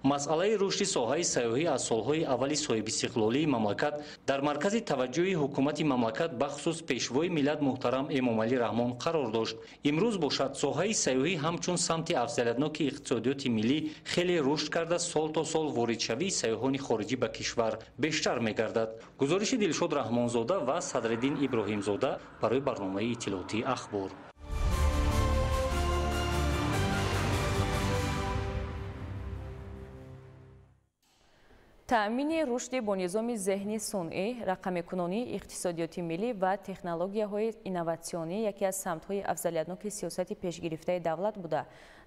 مسئله رشد ساحه سیاحی از سالهای اولی صاحب استقلالی مملکت در مرکز توجه حکومت مملکت بخصوص پیشوای ملت محترم امام علی رحمان قرار داشت. امروز باشد ساحه سیاحی همچون سمت افضلیتناک اقتصادیات ملی خیلی رشد کرده سال تا سال واردشوی سیاحان خارجی به کشور بیشتر می‌گردد. گزارش دلشاد رحمانزاده و صدرالدین ابراهیم زاده برای برنامه اطلاعاتی اخبار. تأمین رشد با نظام ذهنی صنعی، رقم‌کنونی، اقتصادیاتی ملی و تکنولوژی‌های اینوواسیونی یکی از سمت‌های افضلیت‌ناک سیاست پیشگرفته دولت بوده.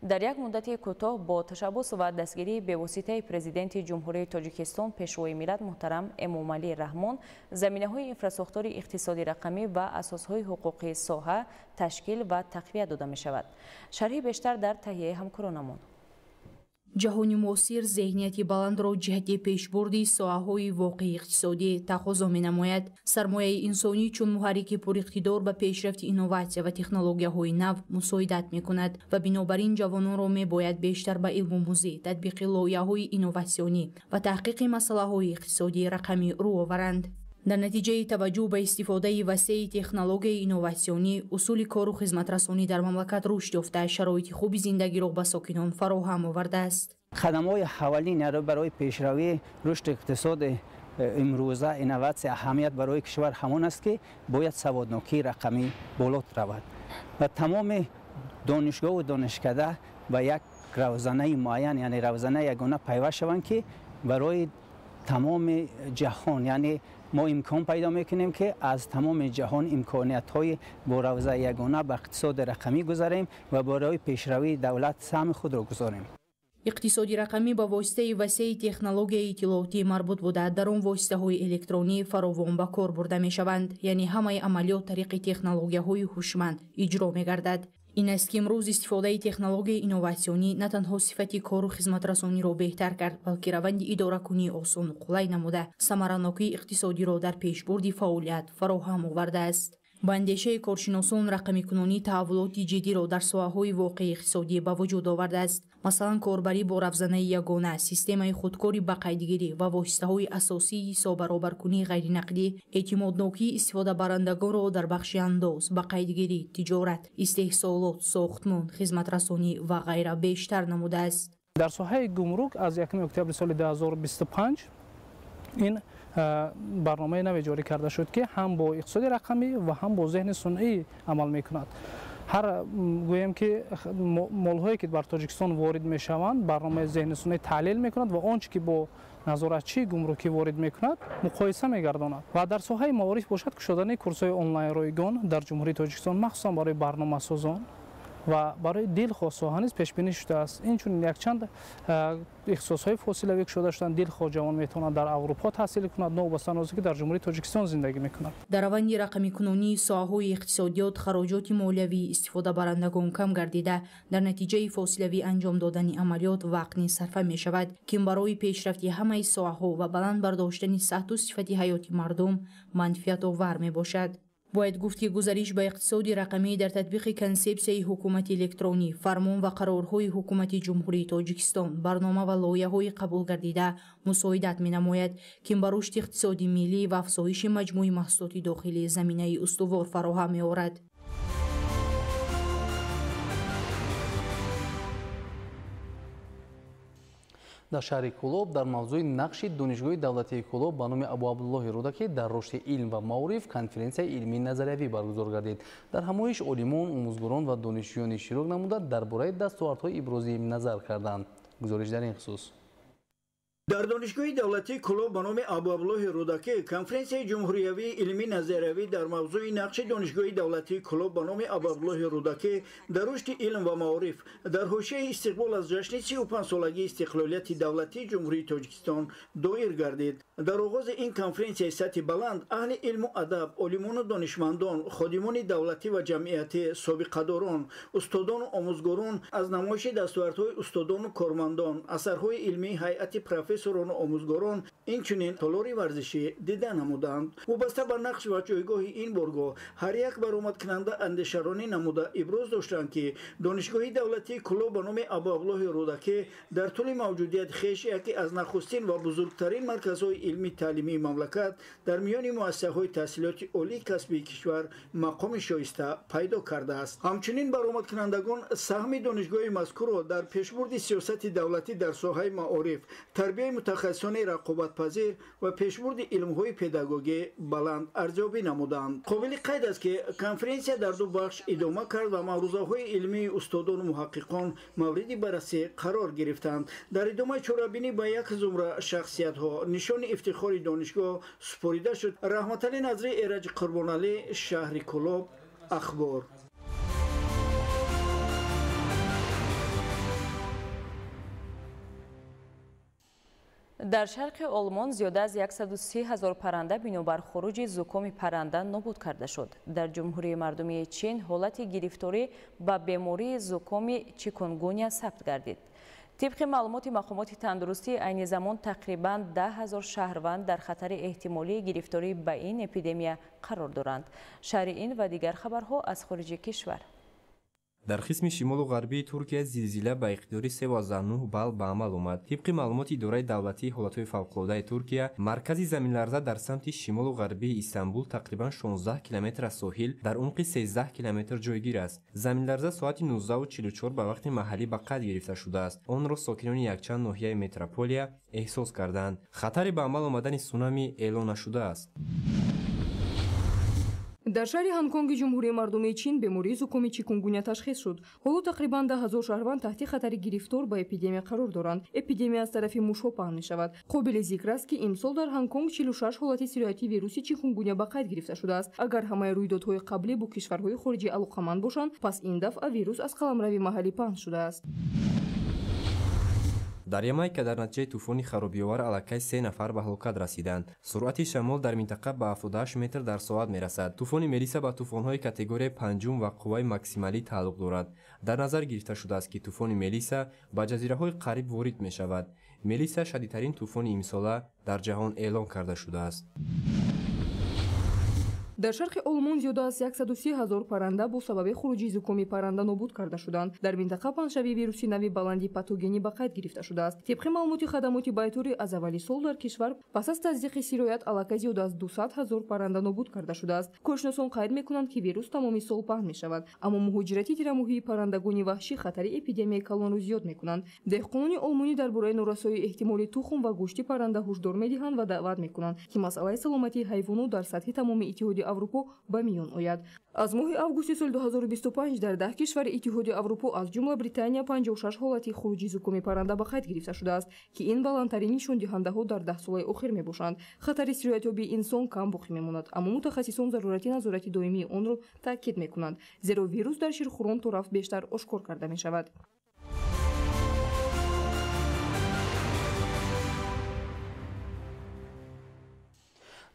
در یک مدت کوتاه با تشبث و دستگیری به واسطه پرزیدنت جمهوری تاجیکستان پیشروی ملت محترم امامعلی رحمان، زمینه‌های اینفراستراکتور اقتصادی رقمی و اساس‌های حقوقی ساحه تشکیل و تقویت داده می‌شود. شرح بیشتر در تهیه همکارانمان. ҷаҳони муосир зеҳнияти баландро ҷиҳати пешбурди соҳаҳои воқеи иқтисодӣ тақозо менамояд. сармояи инсонӣ чун муҳаррики пуриқтидор ба пешрафти инноватсия ва технологияҳои нав мусоидат мекунад ва бинобар ин ҷавононро мебояд бештар ба илмумӯзӣ, татбиқи лоиҳаҳои инноватсионӣ ва таҳқиқи масъалаҳои иқтисодии рақамӣ рӯ оваранд. дар натиҷаи таваҷҷӯҳ ба истифодаи васеъи технологияи инноватсионӣ усули кору хизматрасонӣ дар мамлакат рушд ёфта шароити хуби зиндагиро ба сокинон фароҳам овардааст. қадамҳои аввалин барои пешравии рушди иқтисоди имрӯза инноватсия аҳамият барои кишвар ҳамон аст ки бояд саводнокии рақамӣ болотар равад ва тамоми донишгоҳу донишкада ба як равзанаи муайян, яъне равзанаи ягона пайваст шаванд ки барои тамоми ҷаҳон, яъне ما امکان پیدا میکنیم که از تمام جهان امکانیت‌های با روزه یگانه به اقتصاد رقمی گذاریم و برای پیشروی دولت سهم خود را گذاریم. иқтисоди рақамӣ ба воситаи васеъи технологияи иттилоотӣ марбут буда дар он воситаҳои электронӣ фаровон ба кор бурда мешаванд, яъне ҳамаи амалиёт тариқи технологияҳои ҳушманд иҷро мегардад. ин аст ки имрӯз истифодаи технологияи инноватсионӣ на танҳо сифати кору хизматрасониро беҳтар кард, балки раванди идоракунии осону қулай намуда самаранокии иқтисодиро дар пешбурди фаъолият фароҳам овардааст. ба андешаи коршиносон рақамикунонӣ таҳаввулоти ҷиддиро дар соҳаҳои воқеи иқтисодӣ ба вуҷуд овардааст. масалан корбарӣ бо равзанаи ягона, системаи худкори бақайдгирӣ ва воситаҳои асосии ҳисоббаробаркунии ғайринақдӣ эътимоднокии истифодабарандагонро дар бахши андоз, бақайдгирӣ, тиҷорат, истеҳсолот, сохтмон, хизматрасонӣ ва ғайра бештар намудааст. дар соҳаи гумрук аз 1 октябри соли 2025 ин барномаи наве ҷорӣ карда шуд ки ҳам бо иқтисоди рақамӣ ва ҳам бо зеҳни сунъӣ амал мекунад. ҳар гӯем ки молҳое ки бар тоҷикистон ворид мешаванд барномаи зеҳни сунъӣ таҳлил мекунад ва он чи ки бо назоратчии гумрукӣ ворид мекунад муқоиса мегардонад. ва дар соҳаи маориф бошад кушодаи курсҳои онлайн ройгон дар ҷумҳурии тоҷикистон махсусан барои барномасозон ва барои дилхоҳ соҳа низ пешбинӣ шудааст. инчунин якчанд ихтисосҳои фосилавӣ кушода шуданд. дилхоҳ ҷавон метавонад дар аврупо таҳсил кунад, новобаста нозе ки дар ҷумҳурии тоҷикистон зиндагӣ мекунад. дар раванди рақамикунонии соҳаҳои иқтисодиёт хароҷоти молиявии истифодабарандагон кам гардида дар натиҷаи фосилавӣ анҷом додани амалиёт вақт низ сарфа мешавад ки барои пешрафти ҳамаи соҳаҳо ва баланд бардоштани сатҳу сифати ҳаёти мардум манфиатовар мебошад. бояд гуфт ки гузариш ба иқтисоди рақамӣ дар татбиқи консепсияи ҳукумати электронӣ, фармон ва қарорҳои ҳукумати ҷумҳурии тоҷикистон, барнома ва лоиҳаҳои қабул гардида мусоидат менамояд ки ба рушди иқтисоди миллӣ ва афзоиши маҷмӯи маҳсулоти дохилӣ заминаи устувор фароҳам меорад. дар шаҳри Кӯлоб дар мавзӯи нақши донишгоҳи давлатии Кӯлоб ба номи Абу Абдуллоҳи Рӯдакӣ дар рушди илм ва маориф конференсияи илмии назариявӣ баргузор гардид. дар ҳамоиш олимон, омӯзгорон ва донишҷӯёни иштирок намуда дар бораи дастовардҳои ибрози назар карданд. гузориш дар ин хусус. дар донишгоҳи давлатии Кӯлоб ба номи Абу Абдуллоҳи Рӯдакӣ конференсияи ҷумҳуриявии илмии назариявӣ дар мавзӯи нақши донишгоҳи давлатии Кӯлоб ба номи Абу Абдуллоҳи Рӯдакӣ дар рушди илм ва маориф дар ҳошияи истиқбол аз ҷашни 35-солагии истиқлолияти давлатии ҷумҳурии Тоҷикистон доир гардид. дар оғози ин конференсияи сатҳи баланд аҳли илму адаб, олимону донишмандон, ходимони давлатӣ ва ҷамъиятӣ, собиқадорон, устодону омӯзгорон аз намоиши дастовардҳои устодону кормандон, асарҳои илмии ҳайати профессорону омӯзгорон, инчунин толори варзишӣ дида намуданд. вобаста ба нақш ва ҷойгоҳи ин боргоҳ ҳар як баромадкунанда андешаронӣ намуда иброз доштанд ки донишгоҳи давлатии Кӯлоб ба номи Абу Абдуллоҳи Рӯдакӣ дар тӯли мавҷудият хеш яке аз нахустин ва бузургтарин марказҳои илми таълимии мамлакат дар миёни муассисаҳои таҳсилоти олии касбии кишвар мақоми шоиста пайдо кардааст. ҳамчунин баромадкунандагон саҳми донишгоҳи мазкурро дар пешбурди сиёсати давлатӣ дар соҳаи маориф, тарбия نتیجه متخصصان رقابت‌پذیر و پیشبرد علم‌های پداگوژی بلند ارزیابی نمودند. قابل قید است که کنفرانس در دو بخش ادامه کرد و موضوعات علمی استادان و محققان مورد بررسی قرار گرفتند. در ادامه چورابینی با یک زمره شخصیت‌ها نشان افتخار دانشگاه سپرده شد. رحمتعلی نظری، ایرج قربانعلی، شهر کلوب، اخبار. در شرق آلمان زیاده از 130,000 پرنده بنابر خروج زکام پرنده نابود کرده شد. در جمهوری مردمی چین حالت گرفتاری به بیماری زکام چیکونگونیا ثبت گردید. طبق معلومات مقامات تندرستی عین زمان تقریباً 10,000 شهروند در خطر احتمالی گرفتاری به این اپیدمی قرار دارند. شرح این و دیگر خبرها از خارج کشور. در قسم شمال و غربی ترکیه زلزله با اقتدار 3.9 بال به عمل آمد. طبق معلومات اداره دولتی حالتهای فوق‌العاده ترکیه، مرکز زمین لرزه در سمت شمال و غربی استانبول تقریبا 16 کیلومتر از ساحل در عمق 13 کیلومتر جایگیر است. زمین لرزه ساعت 19:44 به وقت محلی به قید گرفته شده است. آن را ساکنان یکچند ناحیه متروپولیا احساس کردند. خطر به عمل آمدن سونامی اعلام نشده است. در شهر هنگکنگ جمهوری مردمی چین بیماری زکام چیکونگونیا تشخیص شد. حالا تقریبا 10,000 شهروند تحت خطر گرفتار به اپیدمی قرار دارند. اپیدمی از طرف موشها پهن می شود. قابل ذکر است که امسال در هنگکنگ 46 حالت سرایتی ویروس چیکونگونیا به قید گرفته شده است. اگر همه رویدادهای قبلی با کشورهای خارجی علاقمند باشند، پس این دفعه ویروس از قلمروی محلی پهن شده است. در یامایکا در نتیجه طوفان خرابی‌آور الکی 3 نفر به هلاکت رسیدند. سرعت شمال در منطقه به 78 متر در ساعت می‌رسد. طوفان ملیسا با طوفان‌های کاتگوری 5 و قوای ماکسیمالی تعلق دارد. در نظر گرفته شده است که طوفان ملیسا به جزیره‌های قریب وارد می‌شود. ملیسا شدیدترین طوفان امساله در جهان اعلام کرده شده است. در شرق آلمان زیاده از 130,000 پرنده با سبب خروج زکام پرنده نابود کرده شدند. در منطقه پنجشنبه ویروسی نوی بلندی پاتوژنی به قید گرفته شده است. طبق معلومات خدمات بیطوری از اول سال در کشور پس از تصدیق سرایت الکی زیاده از 200,000 پرنده نابود کرده شده است. کارشناسان قید می‌کنند که ویروس تمام سال پهن می‌شود، اما مهاجرت تیرموهی پرندگان وحشی خطر اپیدمی کلان را زیاد می‌کنند. دهقانان آلمانی درباره نورسایی احتمالی تخم و گوشت پرنده هشدار می‌دهند و دعوت می‌کنند که مسئله سلامتی حیوانات در سطح تمام اتحادیه اروپا به میان آید. از ماه آگوست سال 2025 در 10 کشور اتحادیه اروپا از جمله بریتانیا 56 حالت خروجی زکام پرنده به قید گرفته شده است که این بلندترین نشان دهنده‌ها در 10 سال اخیر میباشند. خطر سرایت‌یابی انسان کم باقی میماند، اما متخصصان ضرورت نظارت دائمی آن را تاکید میکنند، زیرا ویروس در شیرخواران طرف بیشتر آشکار کرده میشود.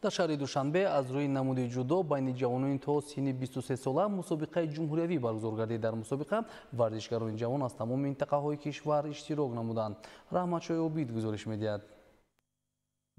در شهر دوشنبه از روی نمود جودو بین جوانان تا سن 23 ساله مسابقه جمهوریوی برگزار گردید. در مسابقه ورزشکاران جوان از تمام منطقه‌های کشور اشتراک نمودند. رحمت شایابید گزارش می‌دهد.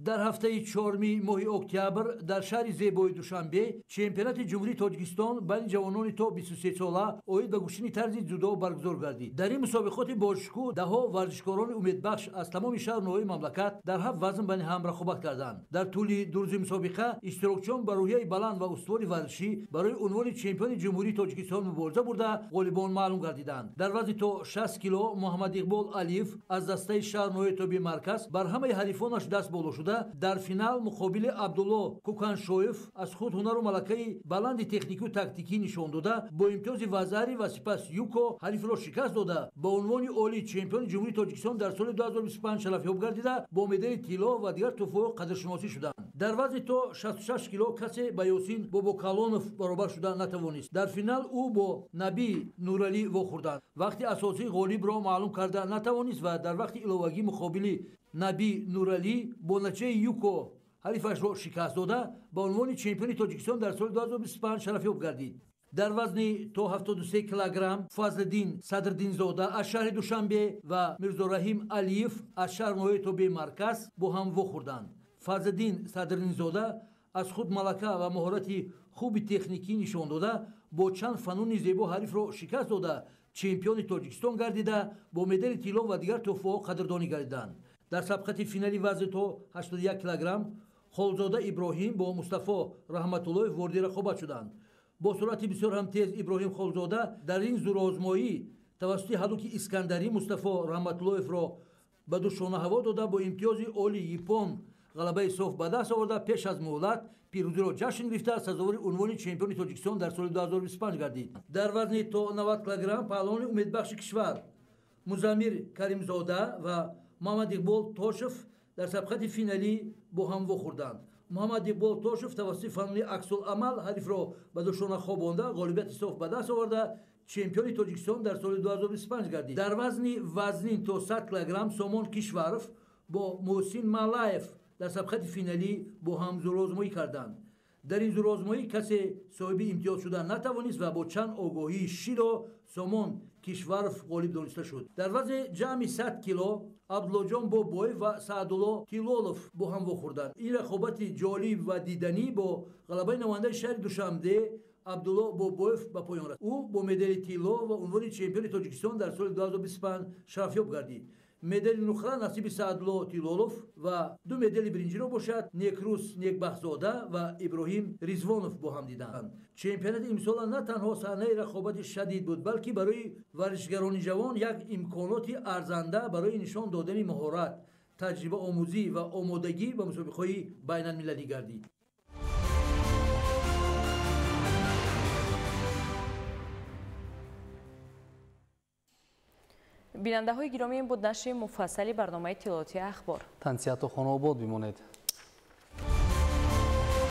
در هفته 4 ماه اکتبر در شهر زیبای دوشنبه چمپیونات جمهوری تاجیکستان بین جوانان تا 23 ساله اوید به گوشتن طرز جودو برگزار گردید. در این مسابقات باشکوه دهها ورزشکاران امیدبخش از تمام شهرهای مملکت در 7 وزن بین هم رقابت کردند. در طول 2 روز مسابقه اشتراکچیان با روحیه بلند و استوار ورزشی برای عنوان چمپیون جمهوری تاجیکستان مبارزه برده غالبان معلوم گردیدند. در وزن تا 60 کیلو محمد اقبال علیف از دسته شهر تابی مرکز بر همه حریفانش دست بالا شد. در فینال مقابل عبدالله کوکانشویف از خود هنر و ملکه بلند تکنیکی و تاکتیکی نشان داده با امتیاز وزاری و سپس یوکو حریف را شکست داده با عنوان عالی چمپیون جمهوری تاجیکستان در سال 2025 شرفیاب گردیده با مدال طلا و دیگر تحفه قدرشناسی شدند. در وزن تا 66 کیلو کسی با یاسین بابوکالونوف برابر شده نتوانست. در فینال او با نبی نورالی واخوردند. وقتی اساسی غالب را معلوم کرده نتوانست و در وقت الوگی مقابل نبی نورالی با نتیجه یوکو حریفش را شکست داده با عنوان چمپیون تاجیکستان در سال 2025 شرفیاب گردید. در وزن تا 73 کیلوگرم فضلالدین صدرالدینزاده از شهر دوشنبه و میرزا رحیم علیف از شهر نویتوبی مرکز با هم واخوردند. فضلالدین صدرالدینزاده از خود ملکه و مهارت خوب تکنیکی نشان داده با چند فنون زیبا حریف را شکست داده چمپیون تاجیکستان گردیده با مدال طلا و دیگر تحفه قدردانی گردیدند. در سابقه فینالی وزن تا 81 کیلوگرم خالزاده ابراهیم با مصطفی رحمت‌الله وارد رقابت شدند. با سرعت بسیار هم تیز ابراهیم خالزاده در این زورآزمایی توسط هلوک اسکندری مصطفی رحمت‌الله را ба душона ҳаво дода бо имтиёзи оли япон ғалабаи соф ба даст оварда пеш аз муҳлат пирӯзиро ҷашн гирифта сазовори унвони чемпиони тоҷикистон дар соли 2025 гардид. Дар вазни то 90 килограмм паҳлавони умедбахши кишвар музаммир каримзода ва муҳаммад иқбол тошев дар сабқати финалӣ бо ҳам вохӯрданд. муҳаммад иқбол тошев тавассути фанни аксуламал ҳарифро ба душона хобонда ғолибияти соф ба даст оварда чемпиони тоҷикистон дар соли 2025 гардид. дар вазни вазнин то 100 килограмм Сомон Кишваров бо Муҳсин Малаев дар сабқати финалӣ бо ҳам зӯрозмоӣ карданд. дар ин зӯрозмоӣ касе соҳиби имтиёз шудан натавонист ва бо чанд огоҳии широ Сомон Кишваров ғолиб дониста шуд. дар вазни ҷамъи 100 кило Абдуллоҷон Бобоев ва Саадулло Тилолов бо ҳам вохӯрданд. ин рақобати ҷолиб ва диданӣ бо ғалабаи навояндаи шаҳри Душанбе Абдулло Бобоев ба поён расид. ӯ бо медали тилло ва унвони чемпиони Тоҷикистон дар соли 2025 шарафёб гардид. медали нухра насиби Саадулло Тилолов ва ду медали биринҷиро бошад Некрус Некбахзода ва Иброҳим Ризвонов бо ҳам диданд. чемпионати имсола на танҳо саҳнаи рақобати шадид буд, балки барои варзишгарони ҷавон як имконоти арзанда барои нишон додани маҳорат, таҷриба омӯзӣ ва омодагӣ ба мусобиқаҳои байналмилалӣ гардид. бинандаҳои гиромӣ, ин буд нашри муфассали барномаи тиловати ахбор. тансияту хонобод бимонед.